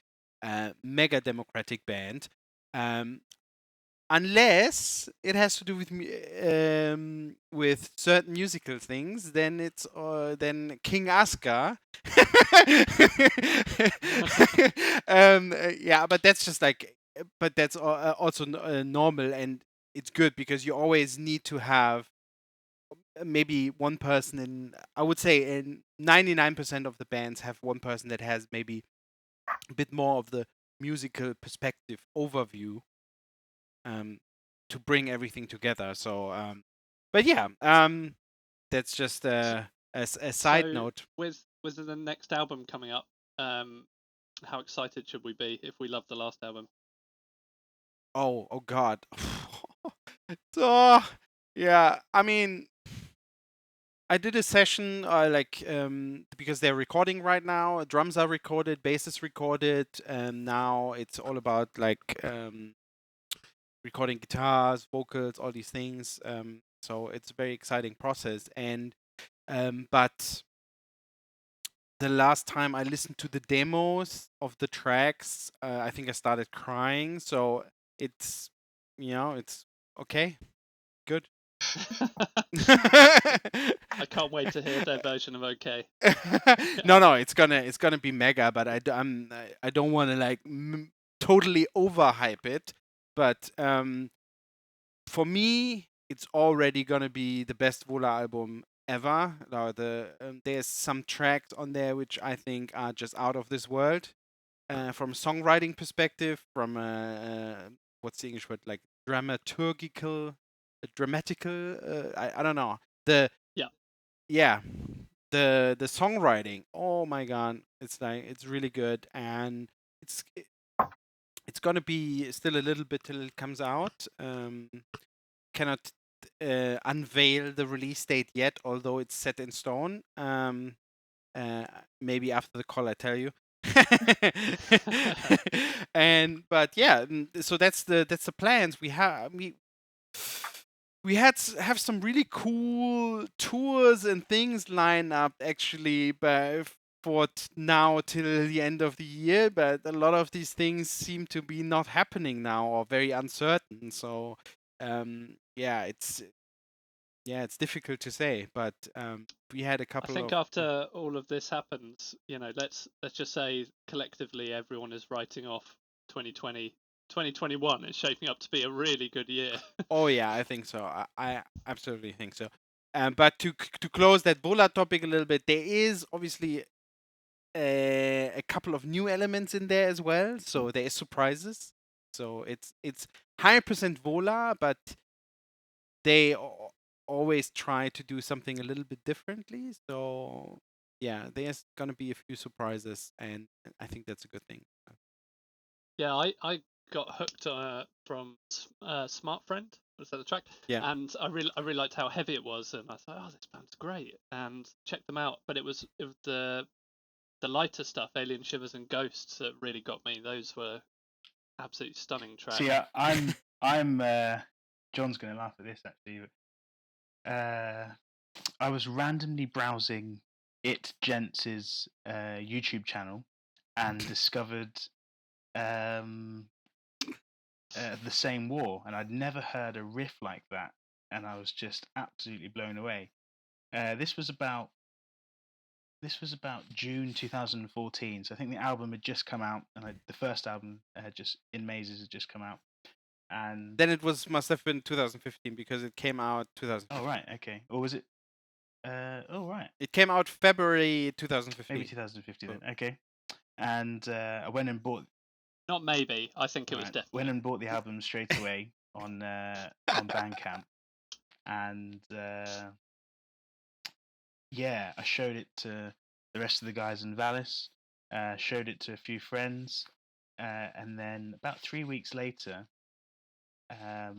Mega democratic band. Unless it has to do with certain musical things, then it's then King Asuka. Yeah, but that's just like, but that's also normal, and it's good because you always need to have maybe one person in. I would say in 99% of the bands have one person that has maybe a bit more of the musical perspective overview. To bring everything together. So, but yeah, that's just a side note. With the next album coming up, how excited should we be if we love the last album? Oh God. So, yeah, I mean, I did a session because they're recording right now. Drums are recorded, bass is recorded, and now it's all about recording guitars, vocals, all these things. So it's a very exciting process. And but the last time I listened to the demos of the tracks, I think I started crying. So it's it's okay. Good. I can't wait to hear their version of OK. No, it's gonna be mega, but I don't want to like totally overhype it. But for me, it's already gonna be the best Vola album ever. Now there's some tracks on there which I think are just out of this world. From a songwriting perspective, from what's the English word, like dramatical, I don't know, the Yeah. yeah, the songwriting, oh my god, it's like it's really good, and it's it's gonna be still a little bit till it comes out. Cannot unveil the release date yet, although it's set in stone. Uh, Maybe after the call I tell you. And but yeah, so that's the plans we have. We have some really cool tours and things lined up actually, but for now till the end of the year. But a lot of these things seem to be not happening now or very uncertain. So it's difficult to say. But we had a I couple think of after all of this happens, let's just say collectively everyone is writing off 2020. 2021 is shaping up to be a really good year. Oh yeah, I think so. I absolutely think so. But to close that Bola topic a little bit, there is obviously a couple of new elements in there as well. So there is surprises. So it's 100% Vola, but they always try to do something a little bit differently. So yeah, there's gonna be a few surprises, and I think that's a good thing. Yeah, I got hooked from Smart Friend. Was that the track? Yeah. And I really liked how heavy it was, and I thought, oh, this band's great, and checked them out. But it was the lighter stuff, Alien Shivers and Ghosts, that really got me. Those were absolutely stunning tracks. See, I'm John's going to laugh at this actually. But, I was randomly browsing It Gents's YouTube channel and discovered um, The Same War, and I'd never heard a riff like that, and I was just absolutely blown away. This was about June 2014, so I think the album had just come out, and the first album had just In Mazes had just come out, and Then it must have been 2015 because it came out 2015. oh right, okay, or was it? Oh right, It came out February 2015. maybe 2015 then. Okay, and I went and bought. Not maybe. I think it was Right, definitely. went and bought the album straight away on Bandcamp, and yeah, I showed it to the rest of the guys in Vallis. Showed it to a few friends, and then about 3 weeks later, they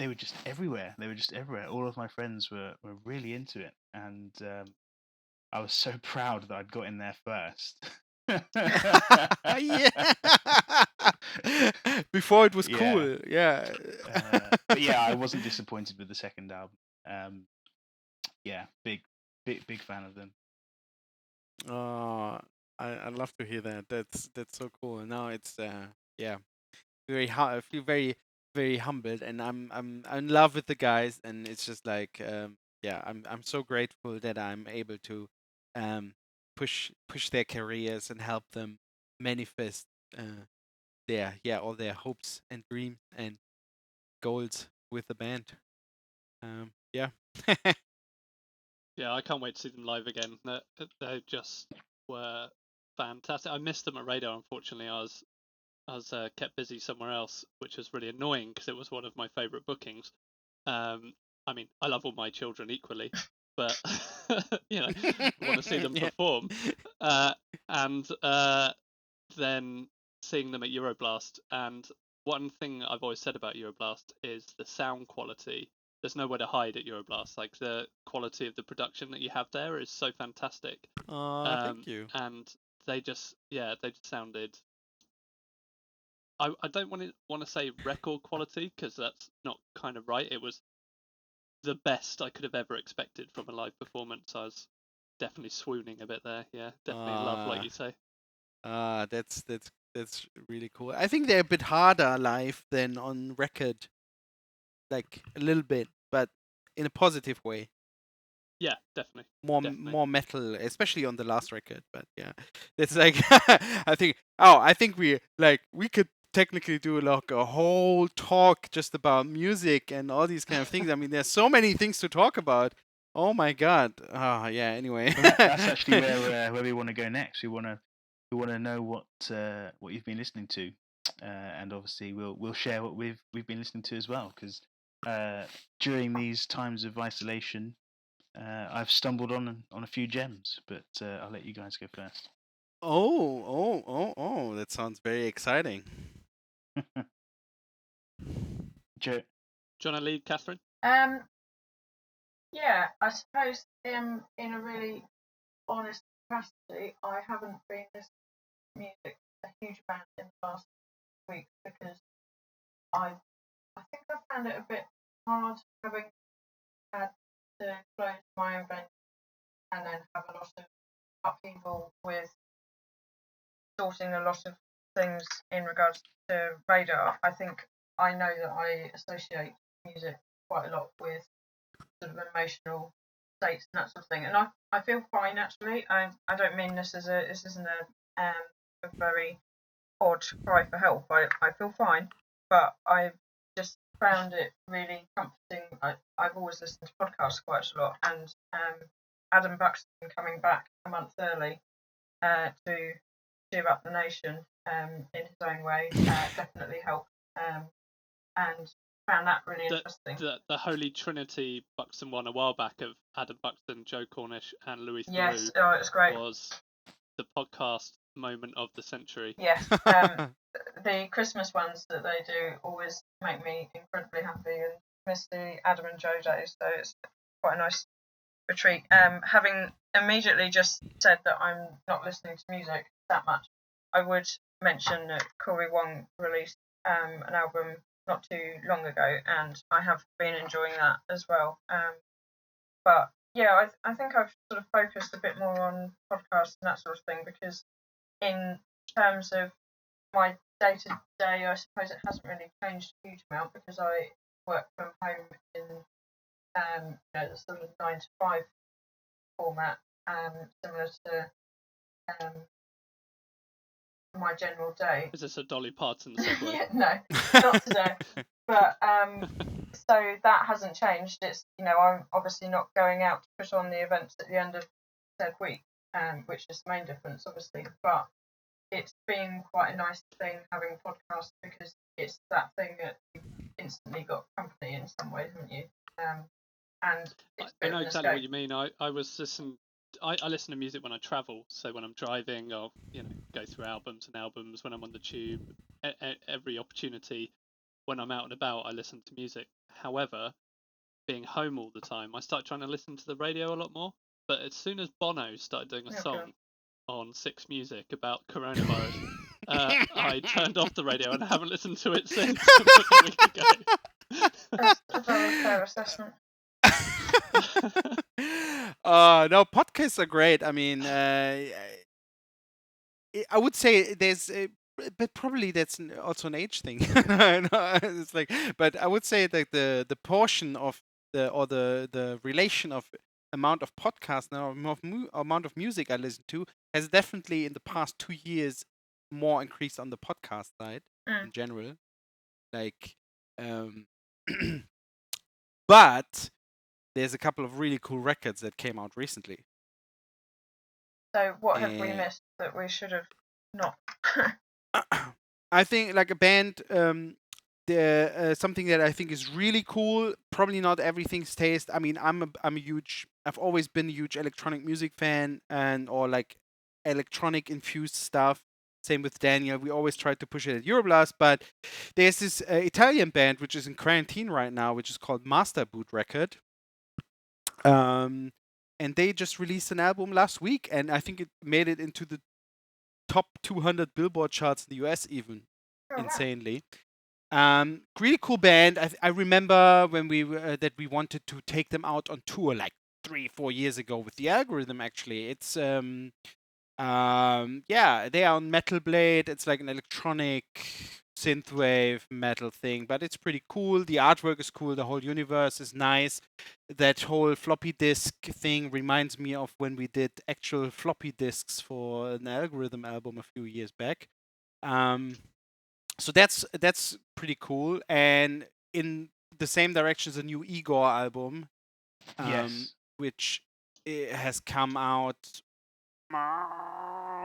were just everywhere. They were just everywhere. All of my friends were really into it, and I was so proud that I'd got in there first. Yeah. Before it was Yeah. cool. Yeah. But yeah, I wasn't disappointed with the second album. Yeah, big fan of them. Oh, I love to hear that. That's so cool. Now it's yeah, I feel very humbled, and I'm in love with the guys, and it's just like yeah, I'm so grateful that I'm able to um push their careers and help them manifest all their hopes and dreams and goals with the band. Yeah. Yeah, I can't wait to see them live again. They just were fantastic. I missed them at Radar. Unfortunately, I was kept busy somewhere else, which was really annoying because it was one of my favourite bookings. I mean, I love all my children equally, but want to see them Yeah. perform. And then seeing them at Euroblast. And one thing I've always said about Euroblast is the sound quality. There's nowhere to hide at Euroblast. Like the quality of the production that you have there is so fantastic. Thank you. And they just sounded. I don't want to say record quality because that's not kind of right. It was the best I could have ever expected from a live performance. I was definitely swooning a bit there. Yeah, definitely in love, like you say. That's really cool. I think they're a bit harder live than on record. like a little bit, but in a positive way. Yeah, definitely. More Definitely. more metal, especially on the last record. But yeah, it's like I think we could technically do like a whole talk just about music and all these kind of things. I mean, there's so many things to talk about. Oh my god. Oh yeah. Anyway. Well, that's actually where we want to go next. We want to know what you've been listening to, and obviously we'll share what we've been listening to as well. Because during these times of isolation, I've stumbled on a few gems. But I'll let you guys go first. Oh, that sounds very exciting. Joe, Do you want to lead, Catherine? Yeah, I suppose in a really honest capacity, I haven't been listening to music a huge amount in the last week because I think I found it a bit hard having had to close my own venue and then have a lot of upheaval with sorting a lot of things in regards to radar. I think I know that I associate music quite a lot with sort of emotional states and that sort of thing, and I feel fine actually. I don't mean this isn't a very odd cry for help. I feel fine, but I just found it really comforting. I've always listened to podcasts quite a lot, and Adam Buxton coming back a month early to cheer up the nation in his own way definitely helped, and found that really interesting. The Holy Trinity Buxton one a while back of Adam Buxton, Joe Cornish, and Louis Yes, Theroux it's great. was the podcast moment of the century. Yes, the Christmas ones that they do always make me incredibly happy and miss the Adam and Joe days, so it's quite a nice retreat. Having immediately just said that I'm not listening to music that much, I would mention that Corey Wong released an album not too long ago, and I have been enjoying that as well. But yeah, I think I've sort of focused a bit more on podcasts and that sort of thing because in terms of my day to day, I suppose it hasn't really changed a huge amount because I work from home in the sort of 9 to 5 format, similar to my general day. Is this a Dolly Parton segue? No, not today. But so that hasn't changed. It's I'm obviously not going out to put on the events at the end of said week, which is the main difference, obviously. But it's been quite a nice thing having podcasts because it's that thing that you've instantly got company in some ways, haven't you? And it's I know exactly what you mean. I listen to music when I travel. So when I'm driving, I'll go through albums and albums. When I'm on the tube, every opportunity. When I'm out and about, I listen to music. However, being home all the time, I start trying to listen to the radio a lot more. But as soon as Bono started doing a song on Six Music about coronavirus, I turned off the radio and I haven't listened to it since a week ago. That's a very fair assessment. No, podcasts are great. I mean, I would say but probably that's also an age thing. It's like, but I would say that the portion of the relation of amount of podcasts and amount of music I listen to has definitely in the past 2 years more increased on the podcast side in general. Like, but there's a couple of really cool records that came out recently. So what have we missed that we should have not? I think like a band, something that I think is really cool. Probably not everything's taste. I mean, I've always been a huge electronic music fan or like electronic infused stuff. Same with Daniel. We always tried to push it at Euroblast, but there's this Italian band which is in quarantine right now, which is called Master Boot Record. And they just released an album last week, and I think it made it into the top 200 Billboard charts in the US, even insanely. Really cool band. I remember when we that we wanted to take them out on tour like 3-4 years ago with the Algorithm. Actually, it's yeah, they are on Metal Blade. It's like an electronic synthwave metal thing, but it's pretty cool. The artwork is cool. The whole universe is nice. That whole floppy disk thing reminds me of when we did actual floppy disks for an Algorithm album a few years back. So that's pretty cool. And in the same direction is a new Igor album, Yes. which has come out.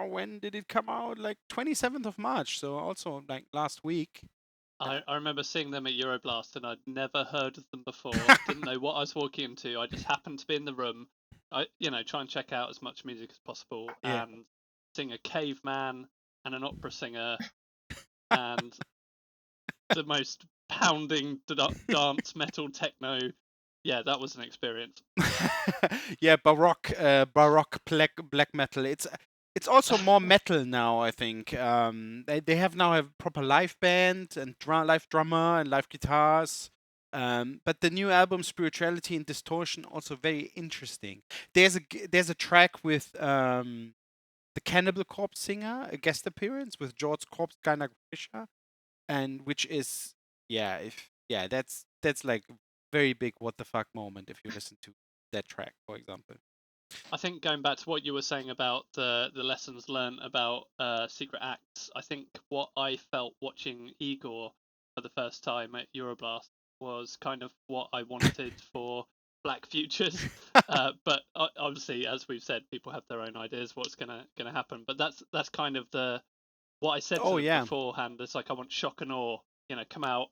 When did it come out? Like 27th of March. So also like last week. I remember seeing them at Euroblast, and I'd never heard of them before. Didn't know what I was walking into. I just happened to be in the room. I try and check out as much music as possible, Yeah. and sing a caveman and an opera singer, and the most pounding dance metal techno. Yeah, that was an experience. Yeah, baroque black metal. It's also more metal now, I think. They have now a proper live band and live drummer and live guitars. But the new album Spirituality and Distortion also very interesting. There's a track with the Cannibal Corpse singer, a guest appearance with George Corpse Gynag Fisher, and which is that's like very big what the fuck moment if you listen to that track, for example. I think going back to what you were saying about the lessons learned about secret acts, I think what I felt watching Igor for the first time at Euroblast was kind of what I wanted for Black Futures. But obviously, as we've said, people have their own ideas what's gonna happen. But that's kind of what I said to Oh them yeah. beforehand. It's like I want shock and awe. Come out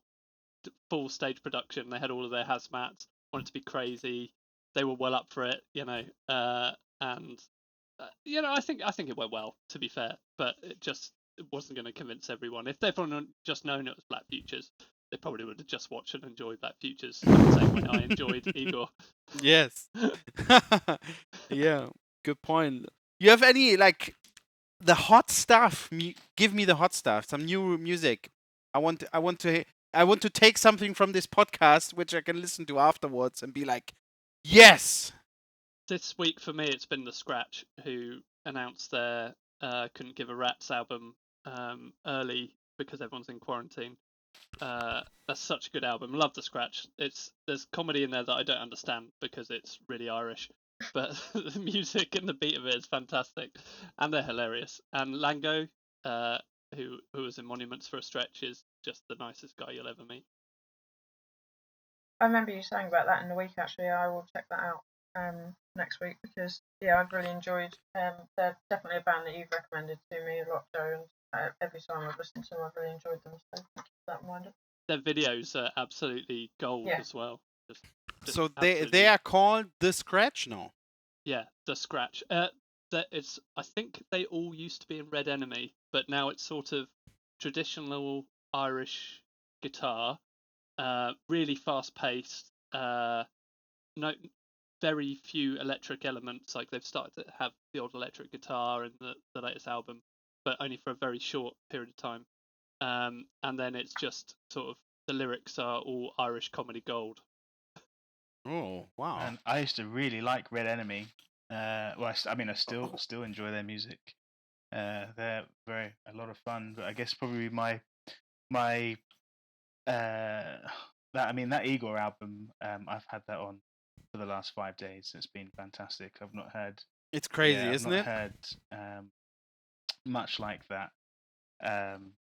full stage production. They had all of their hazmats. Wanted to be crazy. They were well up for it. And I think it went well. To be fair, but it wasn't going to convince everyone. If everyone just known it was Black Futures, they probably would have just watched and enjoyed Black Futures the same way I enjoyed Igor. Yes. Yeah. Good point. You have any like the hot stuff? Give me the hot stuff. Some new music. I want to take something from this podcast which I can listen to afterwards and be like, yes. This week for me, it's been The Scratch, who announced their Couldn't Give a Rat's album early because everyone's in quarantine. That's such a good album. Love The Scratch. There's comedy in there that I don't understand because it's really Irish, but the music and the beat of it is fantastic, and they're hilarious. And Lango, who was in Monuments for a Stretch, is just the nicest guy you'll ever meet. I remember you saying about that in the week. Actually, I will check that out next week because I've really enjoyed. They're definitely a band that you've recommended to me a lot, Joe, and every time I've listened to them, I've really enjoyed them. So thank you for that reminder. Their videos are absolutely gold as well. Just so they are called The Scratch now. Yeah, The Scratch. I think they all used to be in Red Enemy, but now it's sort of traditional Irish guitar, really fast paced. No, very few electric elements. Like they've started to have the old electric guitar in the latest album, but only for a very short period of time. And then it's just sort of the lyrics are all Irish comedy gold. Oh wow! And I used to really like Red Enemy. I still enjoy their music. They're a lot of fun. But I guess probably that Igor album. I've had that on for the last 5 days. It's been fantastic. I've not heard. It's crazy, I've isn't not it? heard much like that. I'm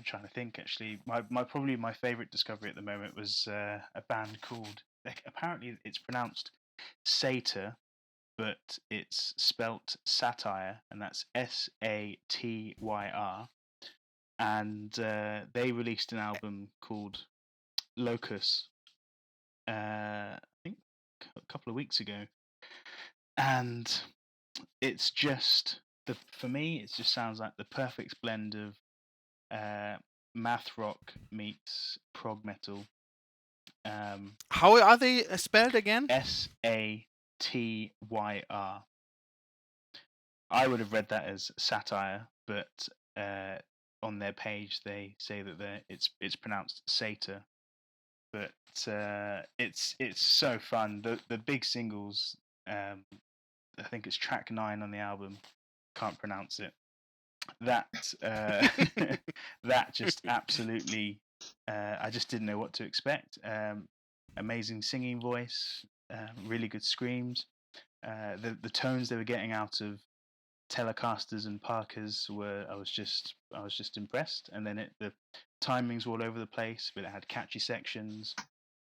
trying to think. Actually, probably my favorite discovery at the moment was a band called. Apparently, it's pronounced Satyr, but it's spelt satire, and that's Satyr. And they released an album called Locus, I think a couple of weeks ago, and it's just for me, it just sounds like the perfect blend of math rock meets prog metal. How are they spelled again? Satyr. I would have read that as satire, but on their page they say that it's pronounced satyr. But it's so fun. The big singles. I think it's track 9 on the album. Can't pronounce it, that that just absolutely, I just didn't know what to expect. Amazing singing voice, really good screams. The tones they were getting out of Telecasters and Parkers were, I was just impressed. And then the timings were all over the place, but it had catchy sections.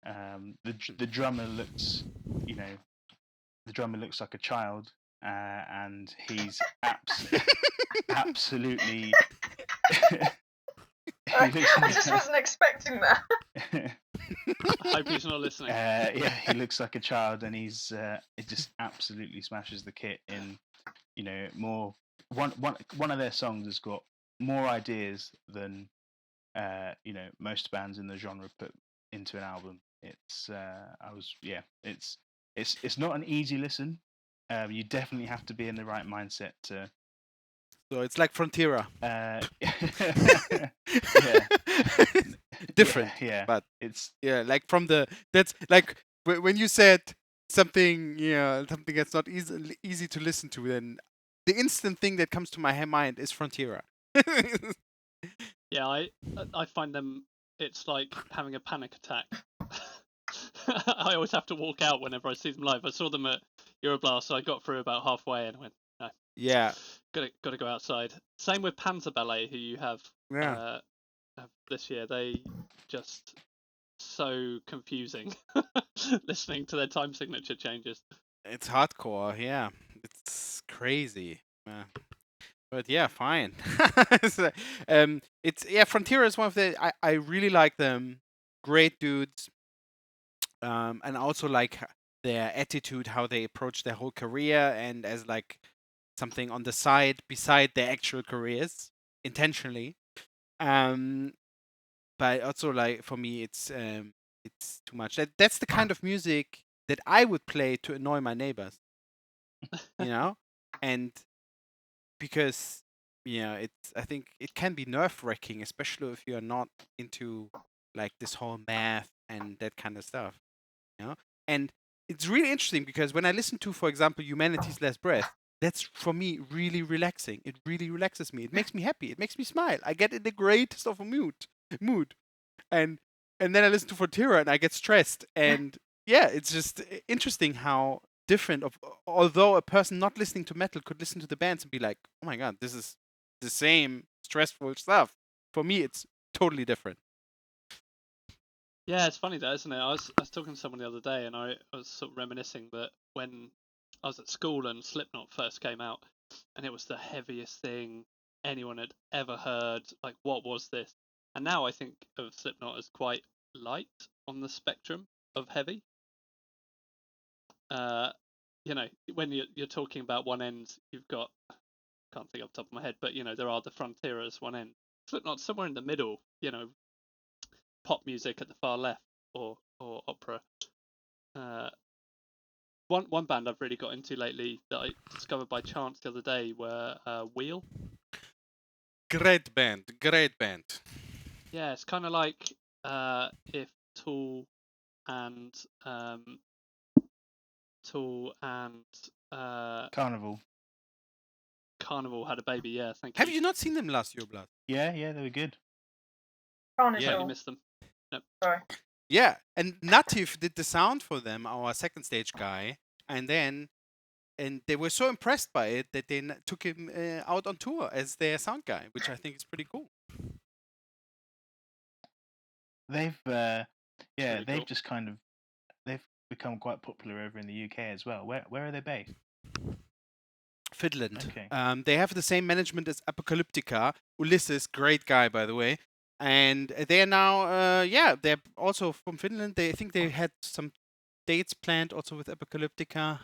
The drummer looks, you know, the drummer looks like a child, and he's absolutely. I just wasn't expecting that. I hope he's not listening. Yeah, he looks like a child, and it just absolutely smashes the kit in. You know, one of their songs has got more ideas than most bands in the genre put into an album. It's it's not an easy listen. You definitely have to be in the right mindset to. So it's like Frontiera. Yeah. Different, yeah, but it's like that's like when you said something, something that's not easy to listen to, then the instant thing that comes to my mind is Frontiera. Yeah, I find them. It's like having a panic attack. I always have to walk out whenever I see them live. I saw them at Euroblast, so I got through about halfway and went, no, Yeah, gotta go outside. Same with Panzer Ballet, who you have yeah. this year. They just so confusing listening to their time signature changes. It's hardcore, yeah. It's crazy. But yeah, fine. So, Frontier is one of the I really like them. Great dudes. And also like their attitude, how they approach their whole career, and as like something on the side beside their actual careers, intentionally. Um, but also like for me, it's too much. That's the kind of music that I would play to annoy my neighbors, you know, and because I think it can be nerve wracking, especially if you are not into like this whole math and that kind of stuff, you know. And it's really interesting because when I listen to, for example, Humanity's Last Breath, that's for me really relaxing. It really relaxes me. It makes me happy. It makes me smile. I get in the greatest of a mood, and then I listen to Fortira and I get stressed. And yeah, it's just interesting how different of although a person not listening to metal could listen to the bands and be like, oh my god, this is the same stressful stuff. For me, it's totally different. Yeah, it's funny that, isn't it? I was talking to someone the other day, and I was sort of reminiscing that when I was at school and Slipknot first came out, and it was the heaviest thing anyone had ever heard. Like, what was this? And now I think of Slipknot as quite light on the spectrum of heavy. When you're talking about one end, you've got, can't think off the top of my head, but there are the Frontieras one end. Slipknot's somewhere in the middle. Pop music at the far left, or opera. One band I've really got into lately that I discovered by chance the other day were Wheel. Great band. Yeah, it's kind of like if Tool and Carnival. Carnival had a baby. Yeah, thank Have you. you not seen them last year, Blood? Yeah, they were good. Carnival. Totally missed them. Nope. Sorry. Yeah, and Natif did the sound for them, our second stage guy, and they were so impressed by it that they took him out on tour as their sound guy, which I think is pretty cool. They've Really they've cool. just kind of they've become quite popular over in the UK as well. Where are they based? Finland. Okay. They have the same management as Apocalyptica. Ulysses, great guy, by the way. And they are now, they're also from Finland. I think they had some dates planned also with Apocalyptica,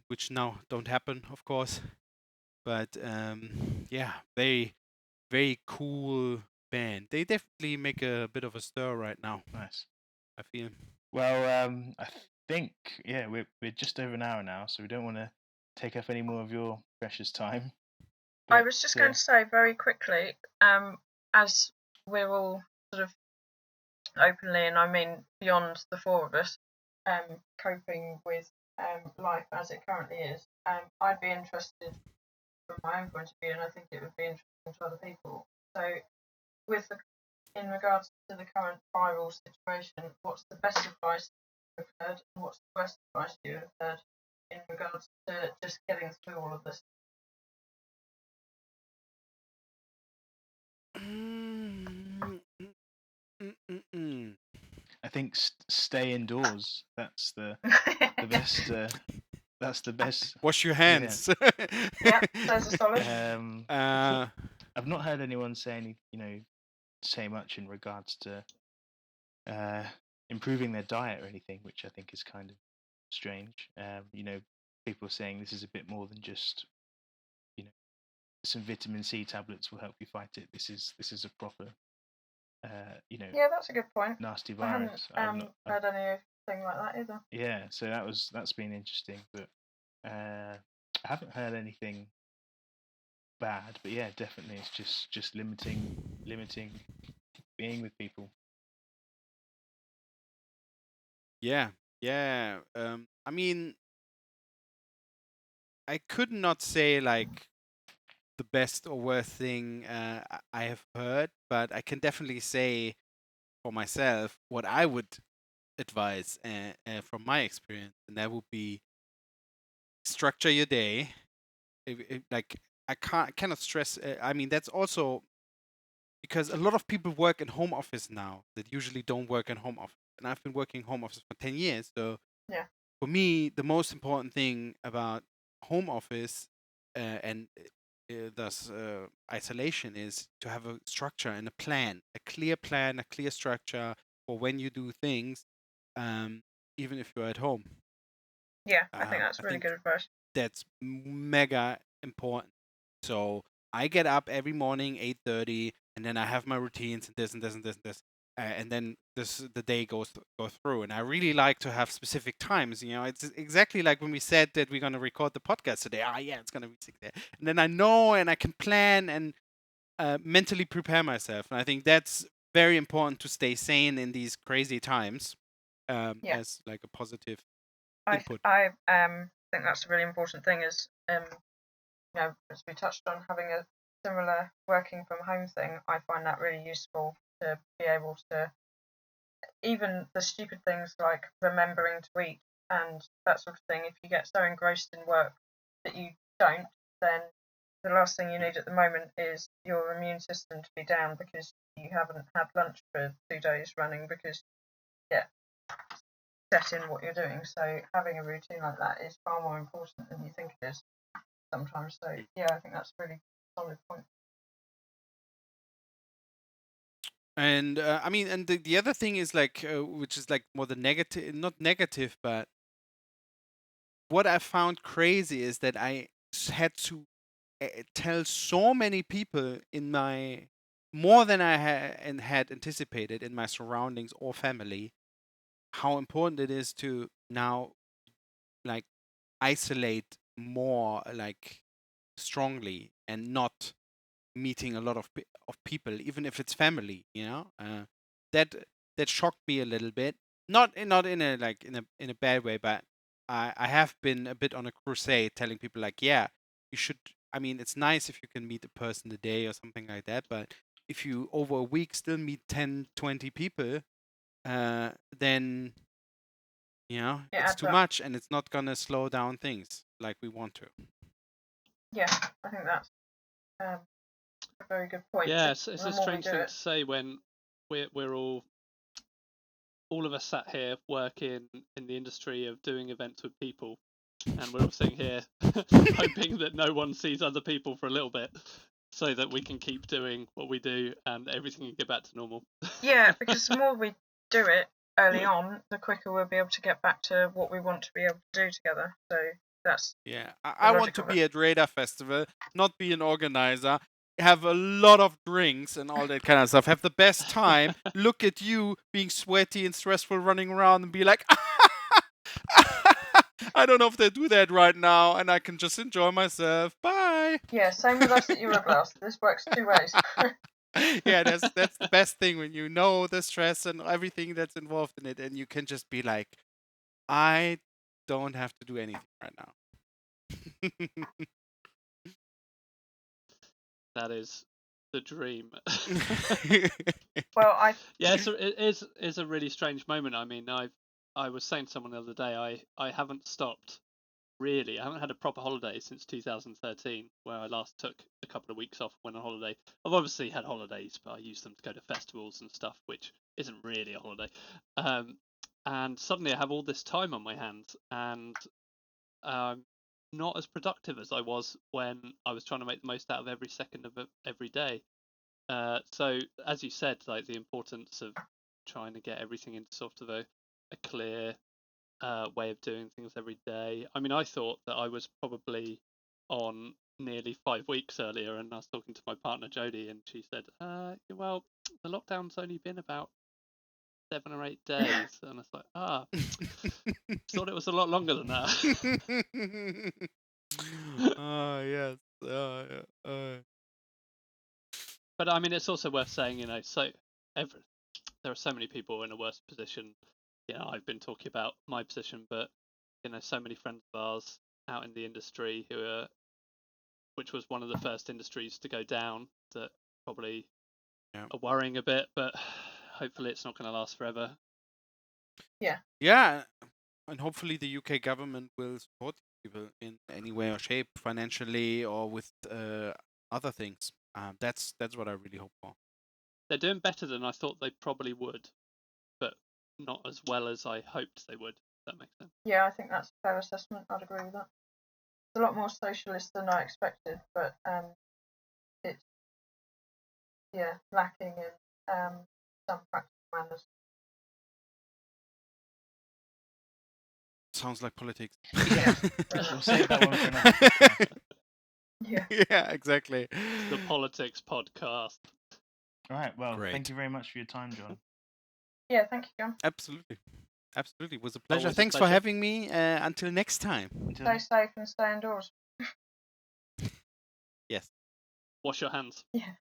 which now don't happen, of course. But very, very cool band. They definitely make a bit of a stir right now, Nice. I feel. Well, I think we're just over an hour now, so we don't want to take up any more of your precious time. I was just going to say very quickly, as we're all sort of openly, and I mean beyond the four of us, coping with life as it currently is, I'd be interested from my own point of view, and I think it would be interesting to other people. So, in regards to the current viral situation, what's the best advice you've heard, and what's the worst advice you have heard in regards to just getting through all of this? I think stay indoors. That's the best. That's the best. Wash your Yeah. hands. Yeah, those are solid. I've not heard anyone say much in regards to improving their diet or anything, which I think is kind of strange. People are saying this is a bit more than just some vitamin C tablets will help you fight it. This is a proper Yeah, that's a good point. nasty I haven't virus. heard anything like that either. Yeah, so that's been interesting, but I haven't heard anything bad. But yeah, definitely it's just limiting being with people. Yeah, yeah. I mean, I could not say like the best or worst thing I have heard, but I can definitely say for myself what I would advise from my experience, and that would be structure your day. Like I cannot stress. I mean, that's also because a lot of people work in home office now that usually don't work in home office, and I've been working home office for 10 years. So Yeah. for me, the most important thing about home office and thus isolation is to have a structure and a plan, a clear structure for when you do things, um, even if you're at home. Yeah, I think that's I really think good advice. that's mega important. So I get up every morning 8:30, and then I have my routines and this and this and this and this, and then the day go through. And I really like to have specific times. It's exactly like when we said that we're gonna record the podcast today. Ah, yeah, it's gonna be 6 there, and then I know and I can plan and mentally prepare myself. And I think that's very important to stay sane in these crazy times. Yeah. As like a positive I input. think that's a really important thing is as we touched on, having a similar working from home thing. I find that really useful to be able to, even the stupid things like remembering to eat and that sort of thing. If you get so engrossed in work that you don't, then the last thing you need at the moment is your immune system to be down because you haven't had lunch for 2 days running because set in what you're doing. So having a routine like that is far more important than you think it is sometimes. So yeah, I think that's a really solid point. And I mean, and the other thing is like, which is like more the negative, not negative, but what I found crazy is that I had to tell so many people in my more than I had anticipated in my surroundings or family how important it is to now like isolate more like strongly and not meeting a lot of people, even if it's family. That that shocked me a little bit. Not in a like in a bad way, but I have been a bit on a crusade, telling people like, yeah, you should. I mean, it's nice if you can meet a person a day or something like that, but if you over a week still meet 10, 20 people, then It it's adds too up. much, and it's not gonna slow down things like we want to. Yeah, I think that's a very good point. Yeah, it's a The more we strange do thing it, to say when we're all of us sat here working in the industry of doing events with people, and we're all sitting here hoping that no one sees other people for a little bit, so that we can keep doing what we do and everything can get back to normal. yeah, because the more we do it early on, the quicker we'll be able to get back to what we want to be able to do together. So that's Yeah, the I want logic to of be it. at Radar Festival, not be an organizer, have a lot of drinks and all that kind of stuff, have the best time, look at you being sweaty and stressful running around and be like, I don't know if they do that right now, and I can just enjoy myself. Bye. Yeah, same with us at Euroblast. This works 2 ways. Yeah, that's the best thing when you know the stress and everything that's involved in it, and you can just be like, I don't have to do anything right now. That is the dream. Well, Yeah, so it is a really strange moment. I mean, I was saying to someone the other day, I haven't stopped really. I haven't had a proper holiday since 2013, where I last took a couple of weeks off, went on holiday. I've obviously had holidays, but I use them to go to festivals and stuff, which isn't really a holiday. And suddenly I have all this time on my hands, and not as productive as I was when I was trying to make the most out of every second of every day. So as you said, like the importance of trying to get everything into sort of a clear way of doing things every day. I mean, I thought that I was probably on nearly 5 weeks earlier, and I was talking to my partner Jodie, and she said, "Well, the lockdown's only been about 7 or 8 days," and I was like, thought it was a lot longer than that. Oh yes. But I mean, it's also worth saying, so there are so many people in a worse position. I've been talking about my position, but so many friends of ours out in the industry which was one of the first industries to go down, that probably are worrying a bit, but hopefully it's not going to last forever. Yeah, and hopefully the UK government will support people in any way or shape, financially or with other things. That's what I really hope for. They're doing better than I thought they probably would, but not as well as I hoped they would. If that makes sense. yeah, I think that's a fair assessment. I'd agree with that. It's a lot more socialist than I expected, but it's lacking in some practical manners. Sounds like politics. Yeah, We'll save that one for another podcast. yeah. Yeah, exactly. The politics podcast. All right. Well, Great. thank you very much for your time, John. Yeah, thank you, John. Absolutely. It was a pleasure. Always a Thanks for pleasure. having me. Until next time. Stay safe and stay indoors. Yes. Wash your hands. Yeah.